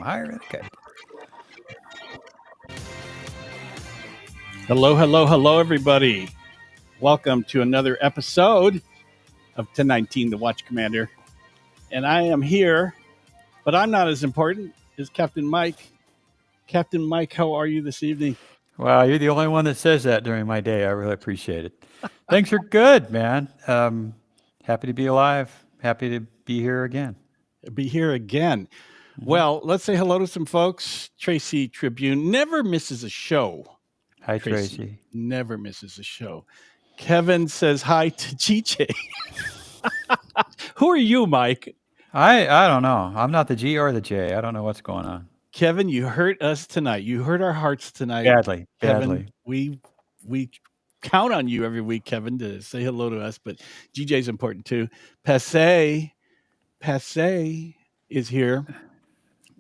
higher than a kite. Hello, everybody. Welcome to another episode of 1019, The Watch Commander. And I am here, but I'm not as important as Captain Mike. Captain Mike, how are you this evening? Well, you're the only one that says that during my day. I really appreciate it. Things are good, man. Happy to be alive. Happy to be here again. Be here again. Mm-hmm. Well, let's say hello to some folks. Tracy Tribune never misses a show. Hi, Tracy. Never misses a show. Kevin says hi to GJ. Who are you, Mike? I don't know. I'm not the G or the J. I don't know what's going on. Kevin, you hurt us tonight. You hurt our hearts tonight. Badly. Kevin, we count on you every week, Kevin, to say hello to us, but GJ's important too. Passe is here.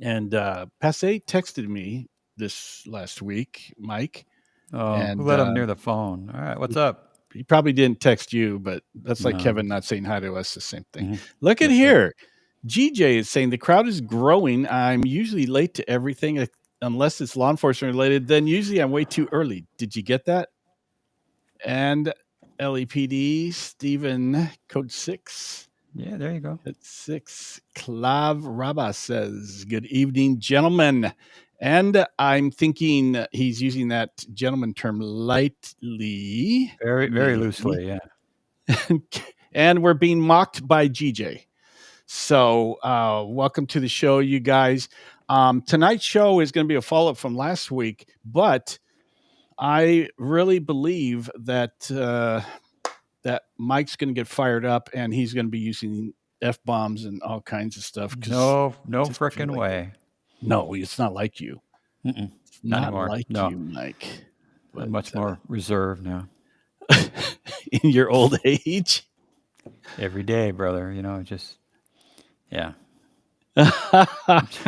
And Passe texted me this last week, Mike. Oh, and, who let him near the phone? All right, what's up? He probably didn't text you, but that's like Kevin not saying hi to us, the same thing. Mm-hmm. Look at here. GJ is saying the crowd is growing. I'm usually late to everything unless it's law enforcement related. Then usually I'm way too early. Did you get that? And LEPD, Stephen, code 6. Yeah, there you go. At 6. Klav Rabba says, good evening, gentlemen. And I'm thinking he's using that gentleman term lightly. Very loosely, yeah. And we're being mocked by GJ. So welcome to the show, you guys. Tonight's show is going to be a follow-up from last week, but I really believe that that Mike's going to get fired up and he's going to be using F-bombs and all kinds of stuff. No frickin' way. No, it's not like you. Mm-mm. It's not like you, Mike. But, I'm much more reserved now. In your old age? Every day, brother. Just... Yeah.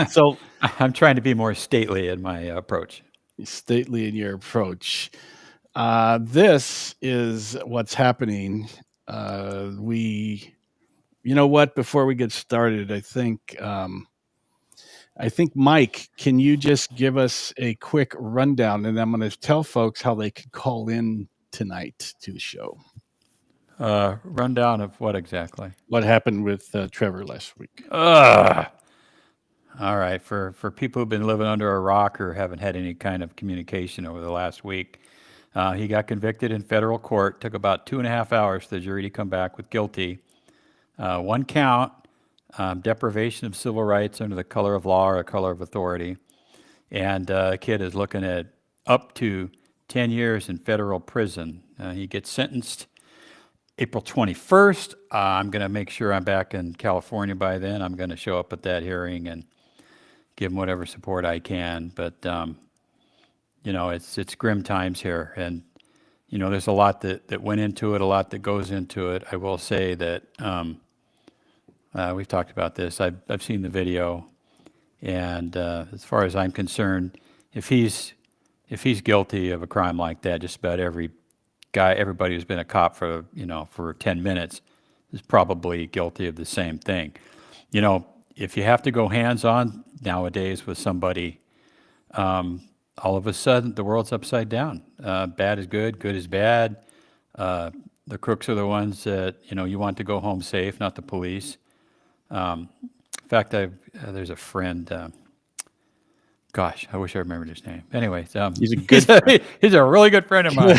So I'm trying to be more stately in my approach. Stately in your approach. This is what's happening. You know what? Before we get started, I think Mike, can you just give us a quick rundown, and I'm going to tell folks how they can call in tonight to the show. Rundown of what exactly? What happened with Trevor last week? All right. For people who've been living under a rock or haven't had any kind of communication over the last week, he got convicted in federal court. Took about 2.5 hours for the jury to come back with guilty. One count, deprivation of civil rights under the color of law or the color of authority. And the kid is looking at up to 10 years in federal prison. He gets sentenced April 21st. I'm going to make sure I'm back in California by then. I'm going to show up at that hearing and give him whatever support I can. But, it's grim times here. And, there's a lot that went into it, a lot that goes into it. I will say that we've talked about this. I've seen the video. And as far as I'm concerned, if he's guilty of a crime like that, just about everybody who's been a cop for 10 minutes is probably guilty of the same thing. If you have to go hands-on nowadays with somebody, all of a sudden the world's upside down. Bad is good is bad. The crooks are the ones that you want to go home safe, not the police. In fact, there's a friend. Gosh, I wish I remembered his name. Anyway, he's a good friend. He's a really good friend of mine.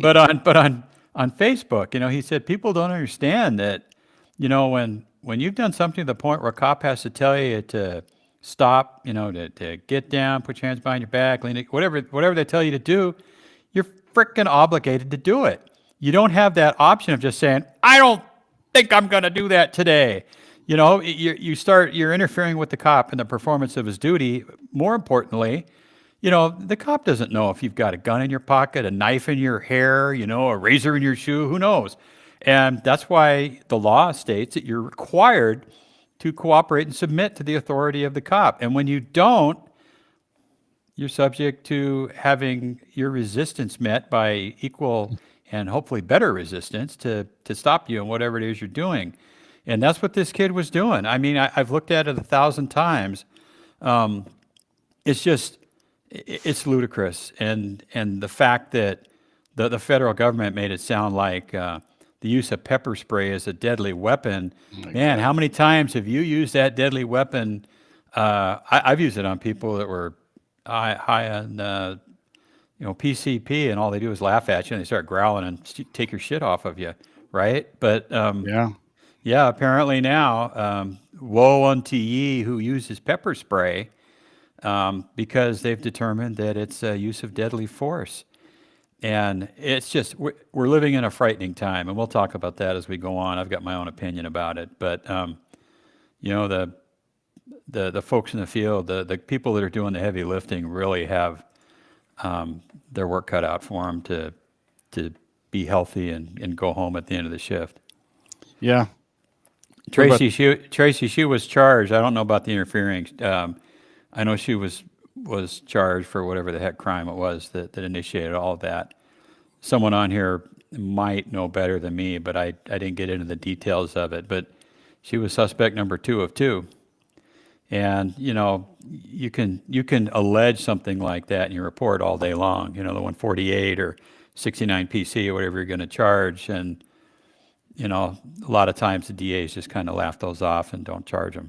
But on Facebook, he said people don't understand that, when you've done something to the point where a cop has to tell you to stop, to get down, put your hands behind your back, lean it, whatever they tell you to do, you're freaking obligated to do it. You don't have that option of just saying, I don't think I'm going to do that today. You're interfering with the cop in the performance of his duty. More importantly, the cop doesn't know if you've got a gun in your pocket, a knife in your hair, a razor in your shoe, who knows? And that's why the law states that you're required to cooperate and submit to the authority of the cop. And when you don't, you're subject to having your resistance met by equal and hopefully better resistance to stop you in whatever it is you're doing. And that's what this kid was doing. I mean, I've looked at it 1,000 times. It's just it's ludicrous, and the fact that the federal government made it sound like the use of pepper spray is a deadly weapon. Oh my Man, God. how many times have you used that deadly weapon? I've used it on people that were high on PCP, and all they do is laugh at you and they start growling and take your shit off of you, right? But Yeah. yeah, apparently now, woe unto ye who uses pepper spray, because they've determined that it's a use of deadly force. And it's just, we're living in a frightening time, and we'll talk about that as we go on. I've got my own opinion about it. But, the folks in the field, the people that are doing the heavy lifting really have their work cut out for them to be healthy and go home at the end of the shift. Yeah. What about Tracy, she was charged. I don't know about the interfering. I know she was charged for whatever the heck crime it was that initiated all of that. Someone on here might know better than me, but I didn't get into the details of it. But she was suspect number 2 of 2. And you can allege something like that in your report all day long. The 148 or 69 PC or whatever you're going to charge, and a lot of times the DAs just kind of laugh those off and don't charge them.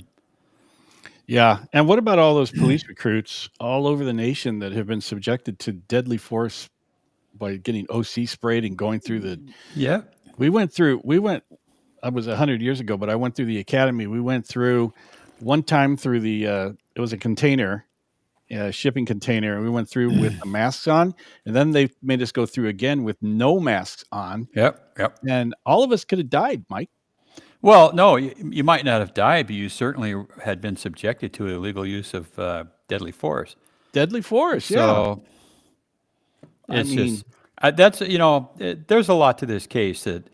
Yeah. And what about all those police recruits all over the nation that have been subjected to deadly force by getting OC sprayed and going through the. Yeah. I was 100 years ago, but I went through the academy. We went through one time through it was a container, shipping container. We went through with the masks on, and then they made us go through again with no masks on. Yep. And all of us could have died, Mike. Well, no, you might not have died, but you certainly had been subjected to illegal use of deadly force. Deadly force, yeah. So that's there's a lot to this case that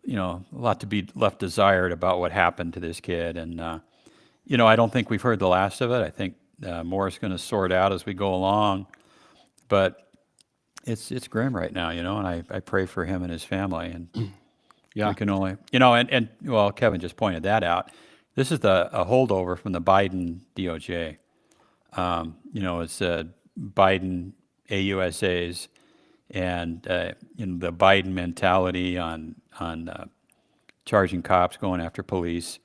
a lot to be left desired about what happened to this kid, and I don't think we've heard the last of it. I think more is going to sort out as we go along, but it's grim right now, and I pray for him and his family, and Yeah. we can only, and well, Kevin just pointed that out. This is a holdover from the Biden DOJ. It's Biden AUSAs and the Biden mentality on charging cops, going after police,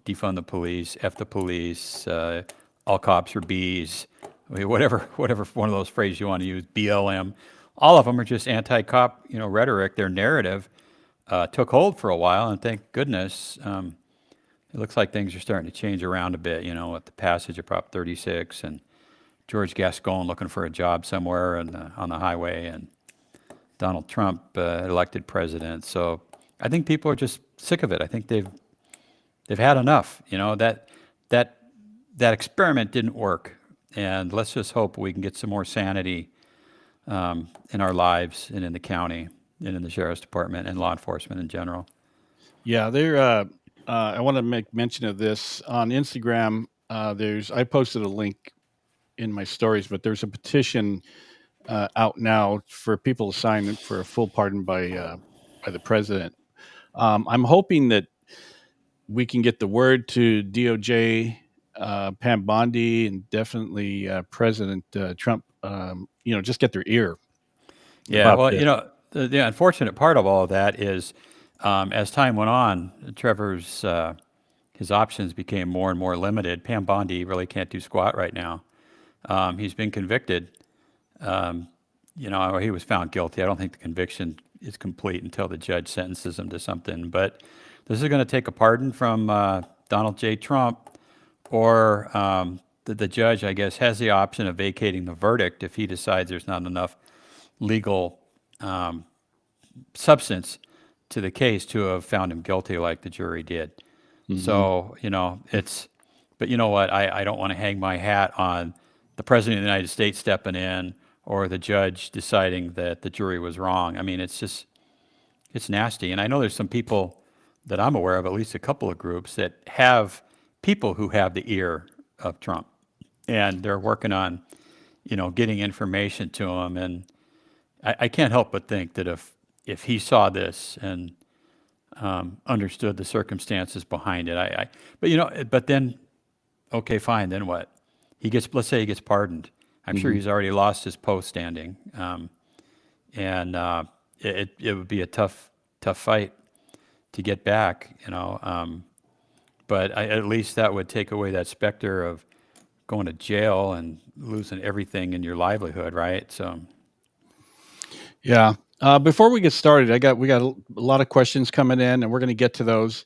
defund the police, F the police, all cops are bees, whatever one of those phrases you want to use, BLM. All of them are just anti-cop, rhetoric. Their narrative took hold for a while, and thank goodness, it looks like things are starting to change around a bit, with the passage of Prop 36 and George Gascon looking for a job somewhere on the highway, and Donald Trump elected president. So I think people are just sick of it. I think they've had enough. That experiment didn't work, and let's just hope we can get some more sanity in our lives and in the county and in the sheriff's department and law enforcement in general. Yeah, I want to make mention of this on Instagram. I posted a link in my stories, but there's a petition out now for people to sign for a full pardon by the president. I'm hoping that we can get the word to DOJ, Pam Bondi, and definitely President Trump. Just get their ear. Yeah, well, the unfortunate part of all of that is, as time went on, Trevor's his options became more and more limited. Pam Bondi really can't do squat right now. He's been convicted. He was found guilty. I don't think the conviction is complete until the judge sentences him to something. But this is going to take a pardon from Donald J. Trump, or the judge, I guess, has the option of vacating the verdict if he decides there's not enough legal substance to the case to have found him guilty like the jury did. Mm-hmm. So, but you know what? I don't want to hang my hat on the president of the United States stepping in or the judge deciding that the jury was wrong. I mean, it's nasty. And I know there's some people that I'm aware of, at least a couple of groups, that have people who have the ear of Trump, and they're working on, getting information to him. And I can't help but think that if he saw this and understood the circumstances behind it, but then, okay, fine, then what? let's say he gets pardoned. I'm sure Mhm. he's already lost his post standing, and it would be a tough fight to get back, but at least that would take away that specter of going to jail and losing everything in your livelihood, right? So, Yeah. Before we get started, we got a lot of questions coming in, and we're going to get to those.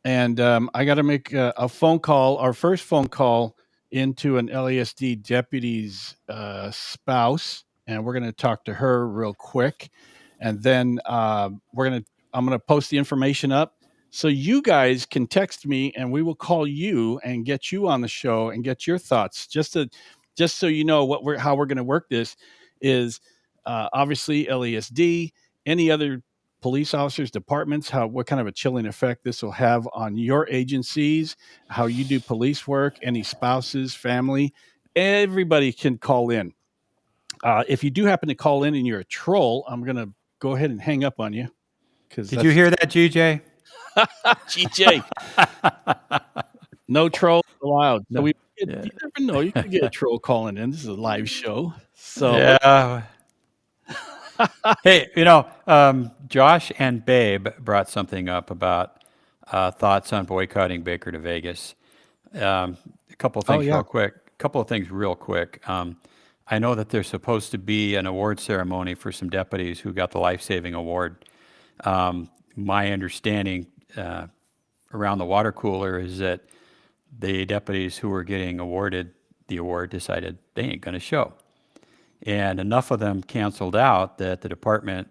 And I got to make a phone call, our first phone call into an LASD deputy's spouse, and we're going to talk to her real quick, and then I'm going to post the information up so you guys can text me, and we will call you and get you on the show and get your thoughts. Just so you know how we're going to work this is obviously LASD, any other police officers, departments, what kind of a chilling effect this will have on your agencies, how you do police work, any spouses, family. Everybody can call in. If you do happen to call in and you're a troll, I'm going to go ahead and hang up on you. Did you hear that, GJ? GJ, no trolls allowed. So No. you never know. You could get a troll calling in. This is a live show. So yeah. Hey, Josh and Babe brought something up about thoughts on boycotting Baker to Vegas. A couple of things real quick. I know that there's supposed to be an award ceremony for some deputies who got the life-saving award. My understanding around the water cooler is that the deputies who were getting awarded the award decided they ain't going to show. And enough of them canceled out that the department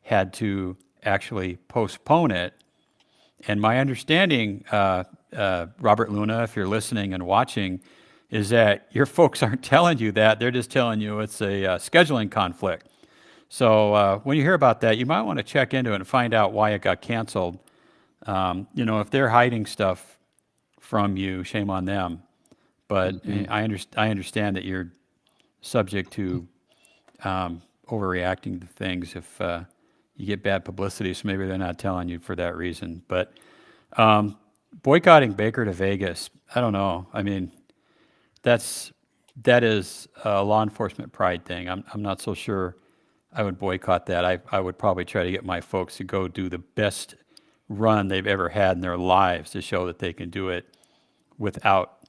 had to actually postpone it. And my understanding, Robert Luna, if you're listening and watching, is that your folks aren't telling you that. They're just telling you it's a scheduling conflict. So when you hear about that, you might want to check into it and find out why it got canceled. If they're hiding stuff from you, shame on them. But I understand that you're subject to overreacting to things if you get bad publicity. So maybe they're not telling you for that reason. But boycotting Baker to Vegas, I don't know. I mean, that is a law enforcement pride thing. I'm not so sure I would boycott that. I would probably try to get my folks to go do the best run they've ever had in their lives to show that they can do it without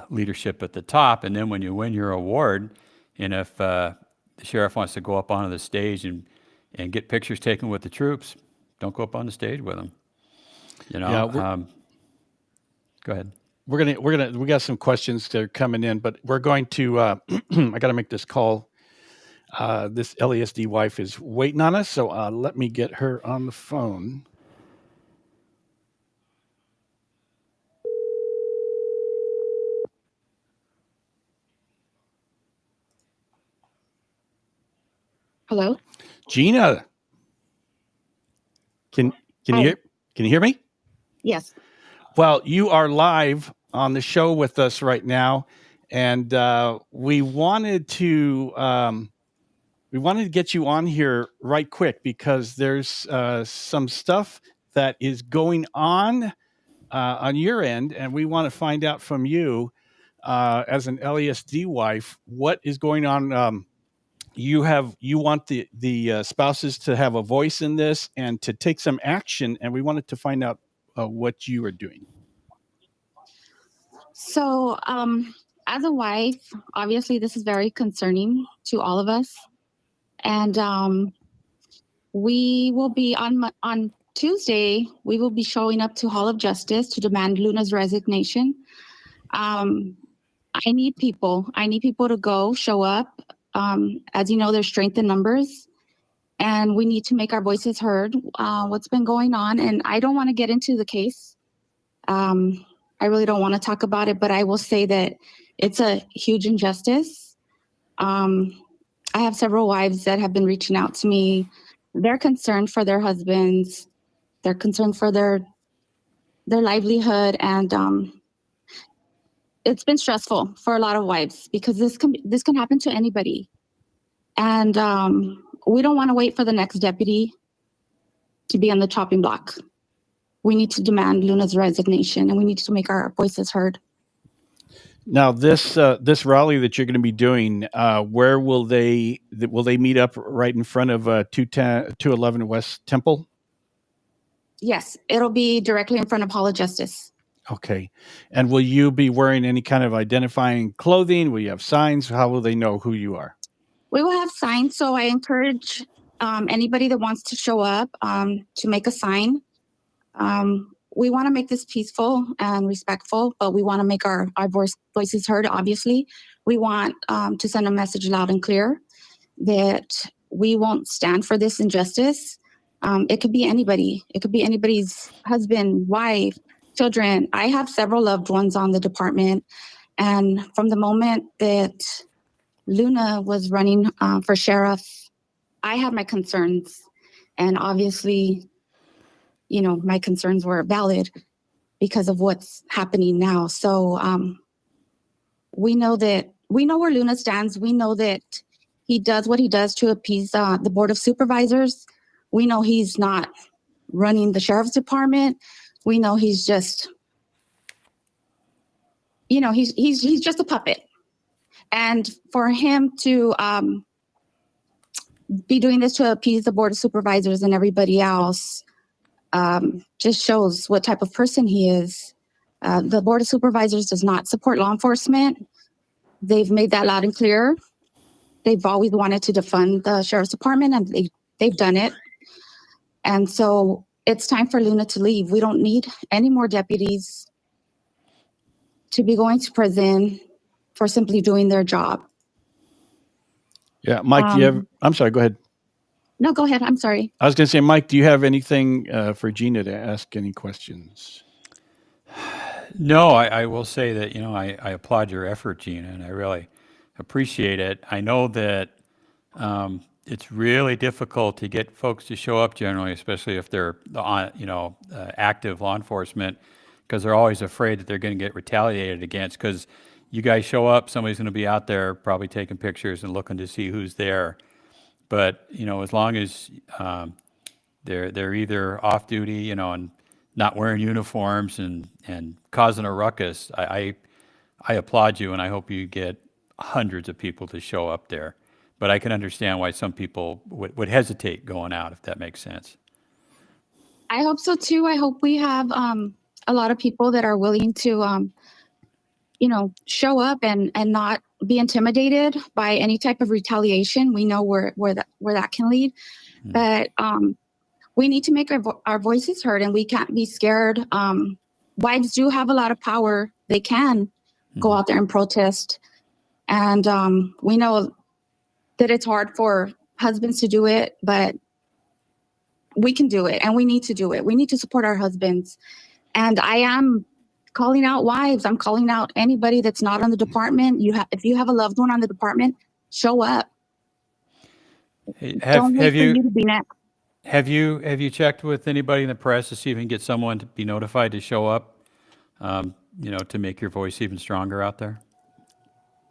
leadership at the top. And then when you win your award, and if the sheriff wants to go up onto the stage and get pictures taken with the troops, don't go up on the stage with them. Go ahead. We got some questions that are coming in, but we're going to, I got to make this call. This LASD wife is waiting on us. So let me get her on the phone. Hello, Gina. Can you hear me? Yes. Well, you are live on the show with us right now, and we wanted to get you on here right quick because there's some stuff that is going on your end, and we want to find out from you as an LASD wife what is going on. You want the spouses to have a voice in this and to take some action, and we wanted to find out what you are doing. So, as a wife, obviously, this is very concerning to all of us, and we will be on Tuesday. We will be showing up to Hall of Justice to demand Luna's resignation. I need people. I need people to go show up. As you know, there's strength in numbers, and we need to make our voices heard. What's been going on, and I don't want to get into the case. I really don't want to talk about it, but I will say that it's a huge injustice. I have several wives that have been reaching out to me. They're concerned for their husbands. They're concerned for their livelihood, and it's been stressful for a lot of wives because this can happen to anybody. And we don't want to wait for the next deputy to be on the chopping block. We need to demand Luna's resignation, and we need to make our voices heard. Now, this rally that you're going to be doing, where will they meet up right in front of 211 West Temple? Yes, it'll be directly in front of Hall of Justice. Okay. And will you be wearing any kind of identifying clothing? Will you have signs? How will they know who you are? We will have signs, so I encourage anybody that wants to show up to make a sign. We want to make this peaceful and respectful, but we want to make our voices heard, obviously. We want to send a message loud and clear that we won't stand for this injustice. It could be anybody. It could be anybody's husband, wife, children. I have several loved ones on the department. And from the moment that Luna was running for sheriff, I had my concerns. And obviously, you know, my concerns were valid because of what's happening now. So we know where Luna stands. We know that he does what he does to appease the Board of Supervisors. We know he's not running the sheriff's department. We know he's just, you know, he's just a puppet. And for him to be doing this to appease the Board of Supervisors and everybody else just shows what type of person he is. The Board of Supervisors does not support law enforcement. They've made that loud and clear. They've always wanted to defund the sheriff's department, and they've done it. And so it's time for Luna to leave. We don't need any more deputies to be going to prison for simply doing their job. Yeah, Mike, do you have? I'm sorry. Go ahead. No, go ahead. I'm sorry. I was going to say, Mike, do you have anything for Gina to ask? Any questions? No, I will say that, you know, I applaud your effort, Gina, and I really appreciate it. I know that it's really difficult to get folks to show up generally, especially if they're on, you know, active law enforcement, because they're always afraid that they're going to get retaliated against. Because you guys show up, somebody's going to be out there probably taking pictures and looking to see who's there. But, you know, as long as they're either off duty, you know, and not wearing uniforms and causing a ruckus, I applaud you, and I hope you get hundreds of people to show up there. But I can understand why some people would hesitate going out, if that makes sense. I hope so too. I hope we have a lot of people that are willing to, you know, show up and not be intimidated by any type of retaliation. We know where that can lead, but we need to make our voices heard, and we can't be scared. Wives do have a lot of power. They can go out there and protest, and we know that it's hard for husbands to do it, but we can do it, and we need to do it. We need to support our husbands. And I am calling out wives. I'm calling out anybody that's not on the department. If you have a loved one on the department, show up. Hey, Don't wait for you to be next. Have you checked with anybody in the press to see if you can get someone to be notified to show up, you know, to make your voice even stronger out there?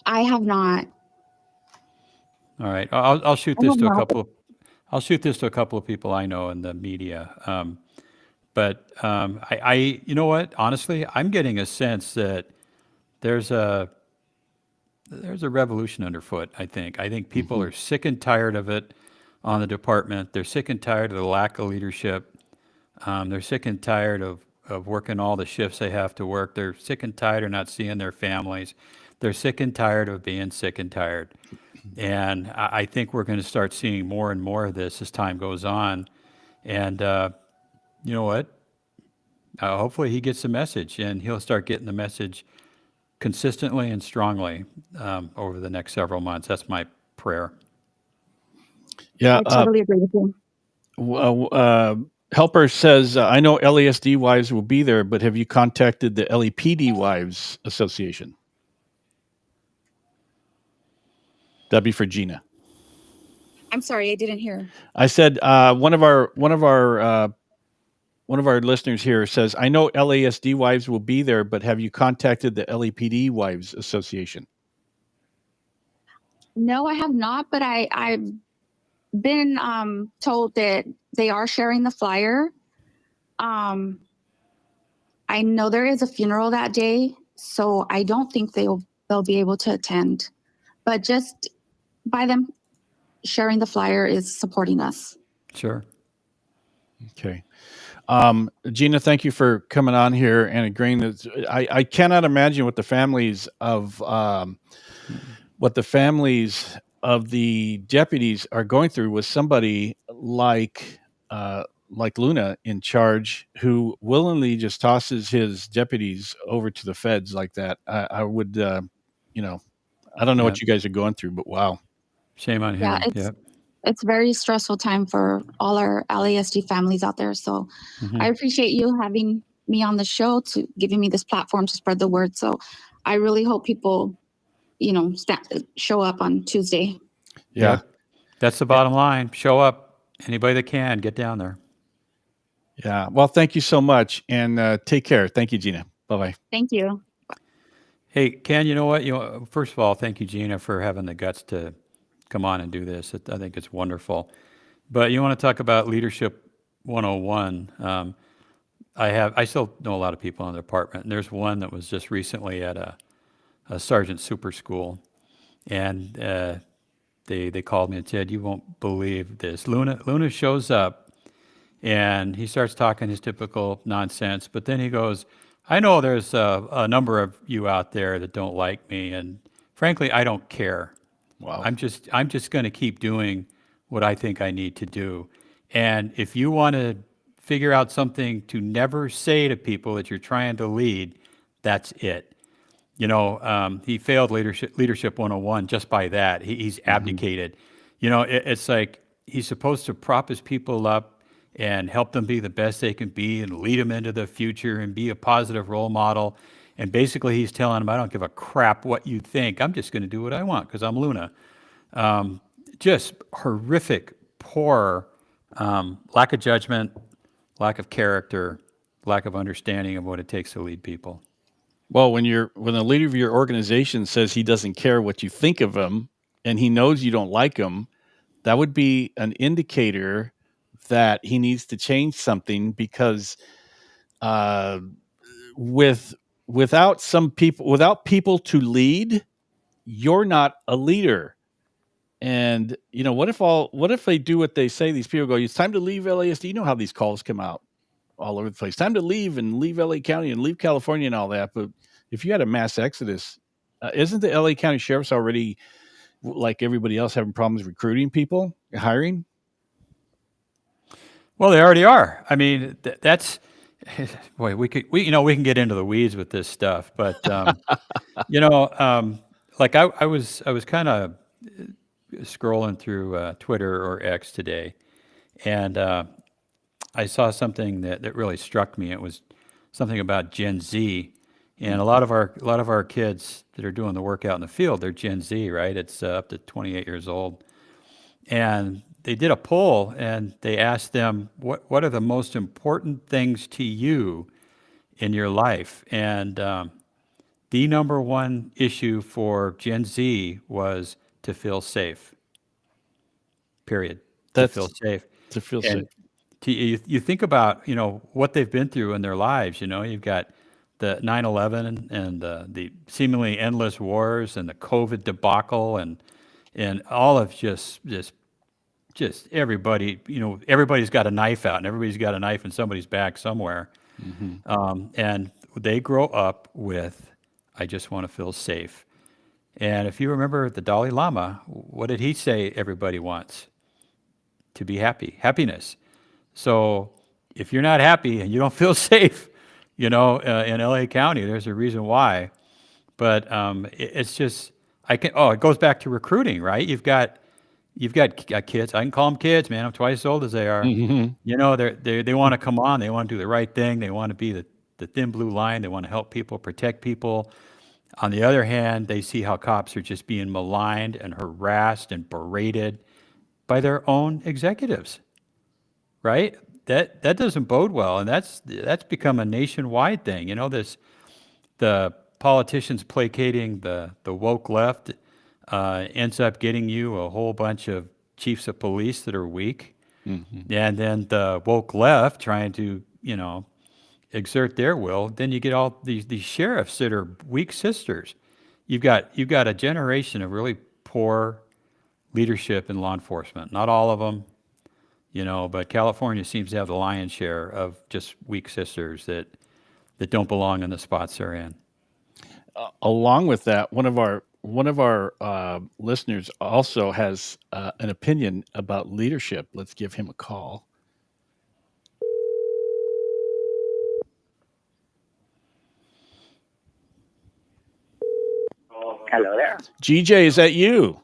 I have not. All right, I'll shoot this to a couple. I'll shoot this to a couple of people I know in the media. But I, you know what? Honestly, I'm getting a sense that there's a revolution underfoot. I think people are sick and tired of it on the department. They're sick and tired of the lack of leadership. They're sick and tired of working all the shifts they have to work. They're sick and tired of not seeing their families. They're sick and tired of being sick and tired. And I think we're going to start seeing more and more of this as time goes on. And you know what? Hopefully he gets the message, and he'll start getting the message consistently and strongly over the next several months. That's my prayer. Yeah, I totally agree with you. Helper says, I know LASD wives will be there, but have you contacted the LAPD Wives Association? That'd be for Gina. I'm sorry, I didn't hear. I said one of our listeners here says, I know LASD wives will be there, but have you contacted the LAPD Wives Association? No, I have not, but I've been told that they are sharing the flyer. I know there is a funeral that day, so I don't think they'll be able to attend. But just by them sharing the flyer is supporting us. Sure. Okay. Gina, thank you for coming on here and agreeing that I cannot imagine what the families of the deputies are going through with somebody like Luna in charge, who willingly just tosses his deputies over to the feds like that. I would, I don't know what you guys are going through, but wow. Shame on Yeah, him. it's very stressful time for all our LASD families out there. So I appreciate you having me on the show, to giving me this platform to spread the word. So I really hope people, show up on Tuesday. Yeah. Yep. That's the bottom line. Show up. Anybody that can, get down there. Yeah. Well, thank you so much, and take care. Thank you, Gina. Bye-bye. Thank you. Hey, Ken, you know what? First of all, thank you, Gina, for having the guts to come on and do this. I think it's wonderful. But you want to talk about Leadership 101. I still know a lot of people in the department, and there's one that was just recently at a sergeant super school, and they called me and said, "You won't believe this. Luna shows up, and he starts talking his typical nonsense, but then he goes, 'I know there's a number of you out there that don't like me, and frankly, I don't care. Wow. I'm just going to keep doing what I think I need to do. And if you want to figure out something to never say to people that you're trying to lead, that's it.'" He failed leadership 101 just by that. He's abdicated. It's like he's supposed to prop his people up and help them be the best they can be and lead them into the future and be a positive role model. And basically he's telling them, "I don't give a crap what you think. I'm just going to do what I want because I'm Luna." Just horrific, poor, lack of judgment, lack of character, lack of understanding of what it takes to lead people. Well, when the leader of your organization says he doesn't care what you think of him and he knows you don't like him, that would be an indicator that he needs to change something, because without people to lead, you're not a leader. And what if they do what they say? These people go, "It's time to leave LASD." You know how these calls come out all over the place. Time to leave LA County and leave California and all that. But if you had a mass exodus, isn't the LA County sheriffs already, like everybody else, having problems recruiting people, hiring? Well, they already are. I mean, that's boy. We can get into the weeds with this stuff, but like I was kind of scrolling through Twitter or X today, and I saw something that really struck me. It was something about Gen Z, and a lot of our kids that are doing the workout in the field, they're Gen Z, right? It's up to 28 years old, and they did a poll and they asked them, what are the most important things to you in your life? And the number one issue for Gen Z was to feel safe. Period. To feel safe. To feel safe. You think about, what they've been through in their lives. You've got the 9/11 and the seemingly endless wars and the COVID debacle and all of just everybody, everybody's got a knife out and everybody's got a knife in somebody's back somewhere. And they grow up with, "I just want to feel safe." And if you remember the Dalai Lama, what did he say everybody wants? To be happy, happiness. So if you're not happy and you don't feel safe, in LA County, there's a reason why. But it's just, it goes back to recruiting, right? You've got kids. I can call them kids, man. I'm twice as old as they are. They want to come on. They want to do the right thing. They want to be the thin blue line. They want to help people, protect people. On the other hand, they see how cops are just being maligned and harassed and berated by their own executives, right? That doesn't bode well, and that's become a nationwide thing. The politicians placating the woke left ends up getting you a whole bunch of chiefs of police that are weak, and then the woke left trying to exert their will, then you get all these sheriffs that are weak sisters. You've got a generation of really poor leadership in law enforcement. Not all of them, but California seems to have the lion's share of just weak sisters that don't belong in the spots they're in. Along with that, one of our listeners also has an opinion about leadership. Let's give him a call. Hello there. GJ, is that you?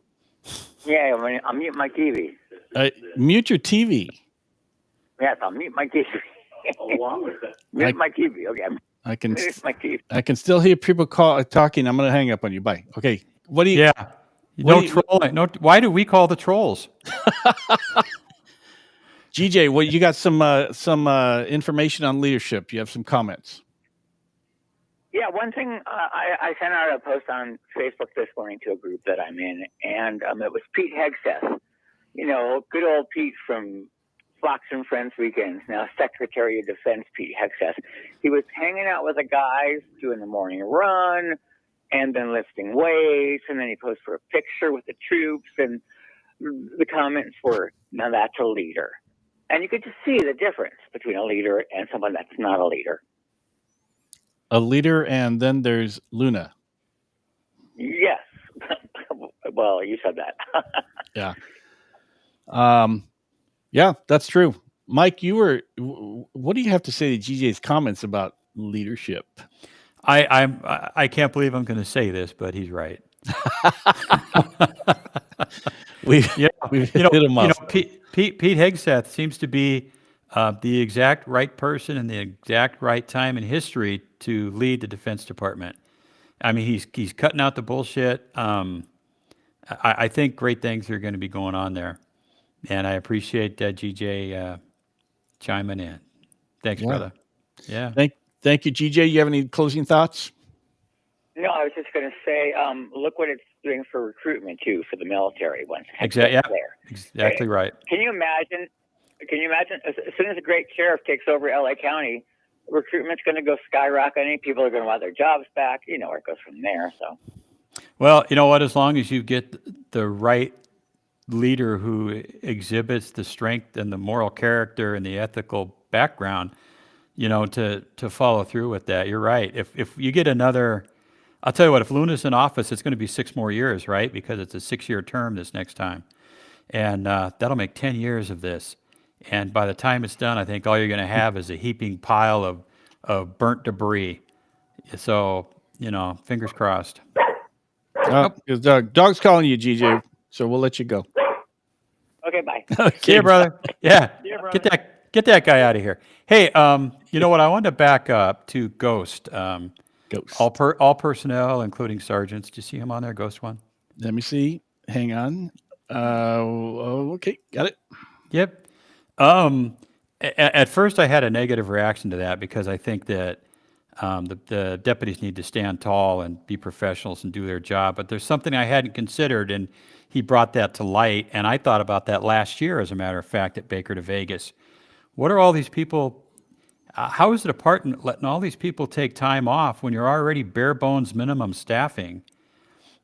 Yeah, I'm mute my TV. Mute your TV. Yes, I'll mute my TV. Mute my TV. Okay, I can mute my TV. I can still hear people talking. I'm going to hang up on you. Bye. Okay. What do you? Yeah. Trolling. No. Why do we call the trolls? GJ, well, you got some information on leadership. You have some comments. Yeah, one thing, I sent out a post on Facebook this morning to a group that I'm in, and it was Pete Hegseth. Good old Pete from Fox and Friends Weekends, now Secretary of Defense Pete Hegseth. He was hanging out with the guys doing the morning run and then lifting weights, and then he posed for a picture with the troops, and the comments were, now that's a leader. And you could just see the difference between a leader and someone that's not a leader. A leader, and then there's Luna. Yes. Well, you said that. Yeah. Yeah, that's true. Mike, what do you have to say to GJ's comments about leadership? I can't believe I'm going to say this, but he's right. We've hit him up. Pete Hegseth seems to be the exact right person in the exact right time in history to lead the Defense Department. I mean, he's cutting out the bullshit. I think great things are going to be going on there, and I appreciate GJ chiming in. Thanks, brother. Yeah. Thank you, GJ. You have any closing thoughts? No, I was just going to say, look what it's doing for recruitment too, for the military once. Exactly. Yeah. Exactly right. Can you imagine? As soon as a great sheriff takes over LA County, recruitment's going to go skyrocketing. People are going to want their jobs back. You know where it goes from there. So, well, you know what? As long as you get the right leader who exhibits the strength and the moral character and the ethical background, to follow through with that. You're right. If you get another, I'll tell you what. If Luna's in office, it's going to be 6 more years, right? Because it's a 6-year term this next time, and that'll make 10 years of this. And by the time it's done, I think all you're going to have is a heaping pile of burnt debris. So, fingers crossed. Dog's calling you, GJ, so we'll let you go. Okay, bye. Okay, see you, brother. Yeah. Brother. Get that guy out of here. Hey, you know what? I wanted to back up to Ghost. Ghost. All personnel, including sergeants. Do you see him on there, Ghost one? Let me see. Hang on. Okay, got it. Yep. At first, I had a negative reaction to that because I think that the deputies need to stand tall and be professionals and do their job. But there's something I hadn't considered, and he brought that to light. And I thought about that last year, as a matter of fact, at Baker to Vegas. What are all these people? How is the department letting all these people take time off when you're already bare bones minimum staffing?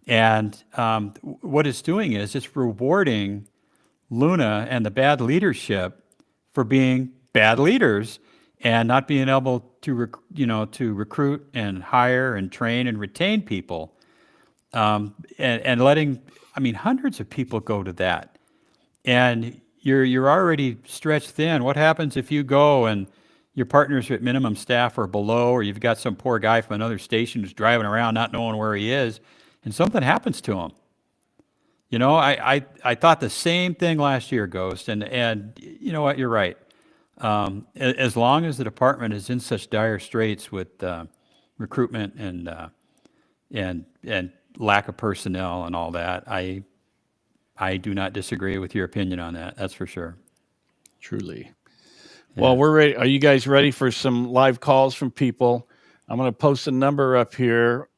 And what it's doing is it's rewarding Luna and the bad leadership for being bad leaders and not being able to recruit and hire and train and retain people, and letting hundreds of people go to that, and you're already stretched thin. What happens if you go and your partners are at minimum staff or below, or you've got some poor guy from another station who's driving around not knowing where he is, and something happens to him? I thought the same thing last year, Ghost, and you know what? You're right. As long as the department is in such dire straits with recruitment and lack of personnel and all that, I do not disagree with your opinion on that. That's for sure. Truly. Yeah. Well, we're ready. Are you guys ready for some live calls from people? I'm going to post a number up here.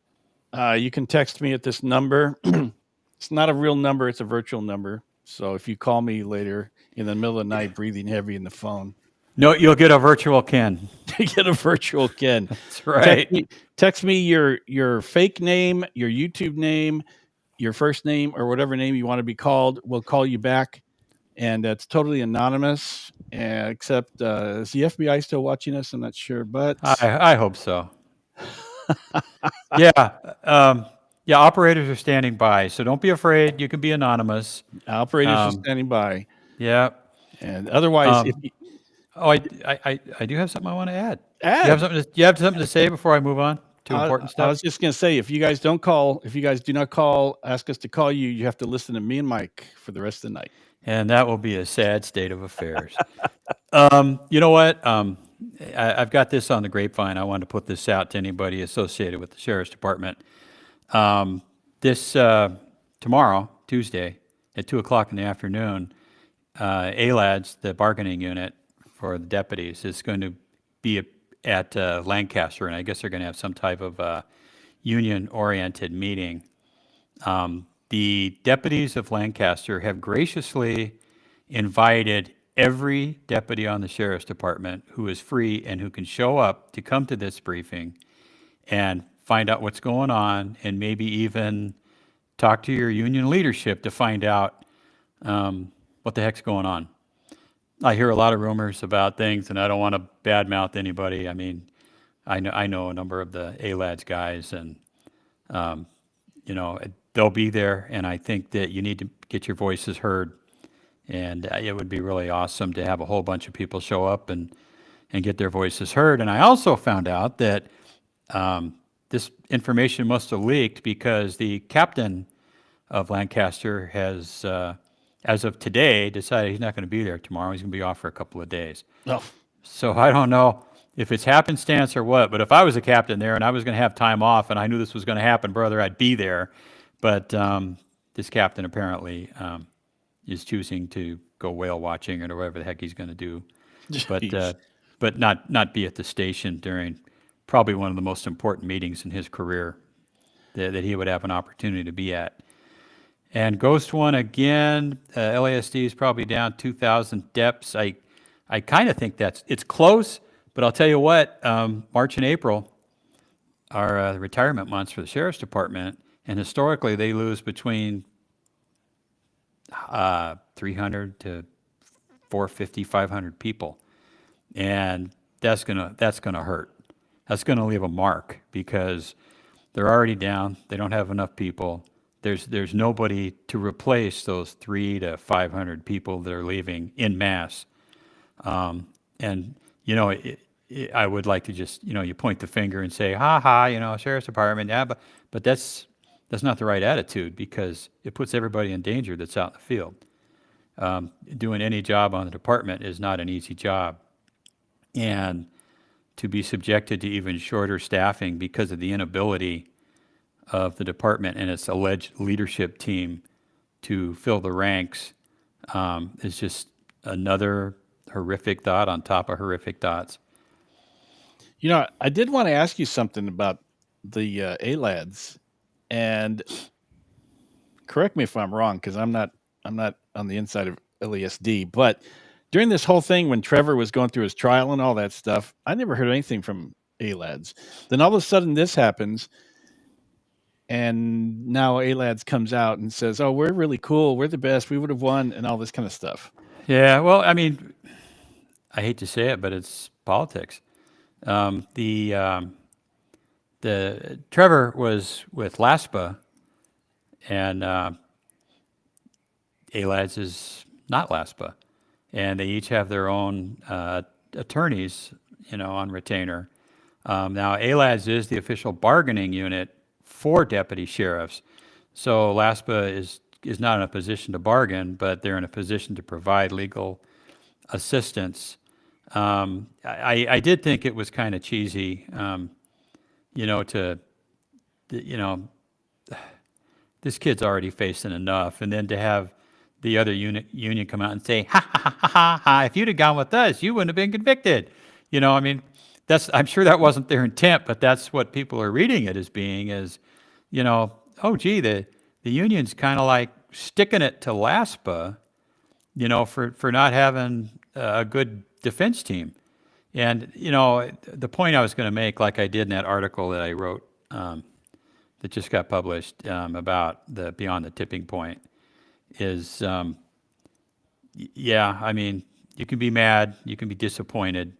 You can text me at this number. It's not a real number. It's a virtual number. So if you call me later in the middle of the night, breathing heavy in the phone, No, you'll get a virtual Ken. Get a virtual Ken. That's right. Text me your fake name, your YouTube name, your first name, or whatever name you want to be called. We'll call you back, and it's totally anonymous. Except is the FBI still watching us? I'm not sure, but I hope so. Yeah. Yeah, operators are standing by, so don't be afraid. You can be anonymous. operators are standing by. Yeah. And otherwise, if you, Oh, I do have something I want to add. add. You have something to say before I move on to important I stuff? was just going to say, if you guys do not call, ask us to call you, you have to listen to me and Mike for the rest of the night. And that will be a sad state of affairs. You know what? I've got this on the grapevine. I wanted to put this out to anybody associated with the Sheriff's Department. This tomorrow, Tuesday, at 2:00 in the afternoon, ALADS, the bargaining unit for the deputies, is going to be at Lancaster, and I guess they're going to have some type of union-oriented meeting. The deputies of Lancaster have graciously invited every deputy on the Sheriff's Department who is free and who can show up to come to this briefing and find out what's going on, and maybe even talk to your union leadership to find out what the heck's going on. I hear a lot of rumors about things, and I don't want to badmouth anybody. I mean, I know a number of the ALADS guys, and they'll be there, and I think that you need to get your voices heard. And it would be really awesome to have a whole bunch of people show up and get their voices heard. And I also found out that this information must have leaked because the captain of Lancaster has, as of today, decided he's not going to be there tomorrow. He's going to be off for a couple of days. Oh. So I don't know if it's happenstance or what, but if I was a captain there and I was going to have time off and I knew this was going to happen, brother, I'd be there. But this captain apparently is choosing to go whale watching or whatever the heck he's going to do, but not be at the station during probably one of the most important meetings in his career that he would have an opportunity to be at. And Ghost One again, LASD is probably down 2,000 depths. I kind of think it's close, but I'll tell you what, March and April are retirement months for the Sheriff's Department, and historically they lose between 300 to 450, 500 people, and that's gonna hurt. That's gonna leave a mark because they're already down. They don't have enough people. There's nobody to replace those 300 to 500 people that are leaving en masse. And I would like to just you point the finger and say, ha ha, Sheriff's Department, yeah, but that's not the right attitude because it puts everybody in danger that's out in the field. Doing any job on the department is not an easy job. And to be subjected to even shorter staffing because of the inability of the department and its alleged leadership team to fill the ranks is just another horrific thought on top of horrific thoughts. I did want to ask you something about the ALADS. And correct me if I'm wrong, because I'm not on the inside of LASD. But during this whole thing, when Trevor was going through his trial and all that stuff, I never heard anything from ALADS. Then all of a sudden, this happens, and now ALADS comes out and says, "Oh, we're really cool. We're the best. We would have won," and all this kind of stuff. Yeah, well, I mean, I hate to say it, but it's politics. The Trevor was with LASPA, and ALADS is not LASPA, and they each have their own attorneys, on retainer. Now, ALADS is the official bargaining unit for deputy sheriffs, so LASPA is not in a position to bargain, but they're in a position to provide legal assistance. I did think it was kind of cheesy. This kid's already facing enough, and then to have the other union come out and say, ha, ha, ha, ha, ha, if you'd have gone with us, you wouldn't have been convicted. I'm sure that wasn't their intent, but that's what people are reading it as being oh, gee, the union's kind of like sticking it to LASPA, for not having a good defense team. And, you know, the point I was going to make, like I did in that article that I wrote that just got published about the Beyond the Tipping Point, is, yeah, I mean, you can be mad, you can be disappointed.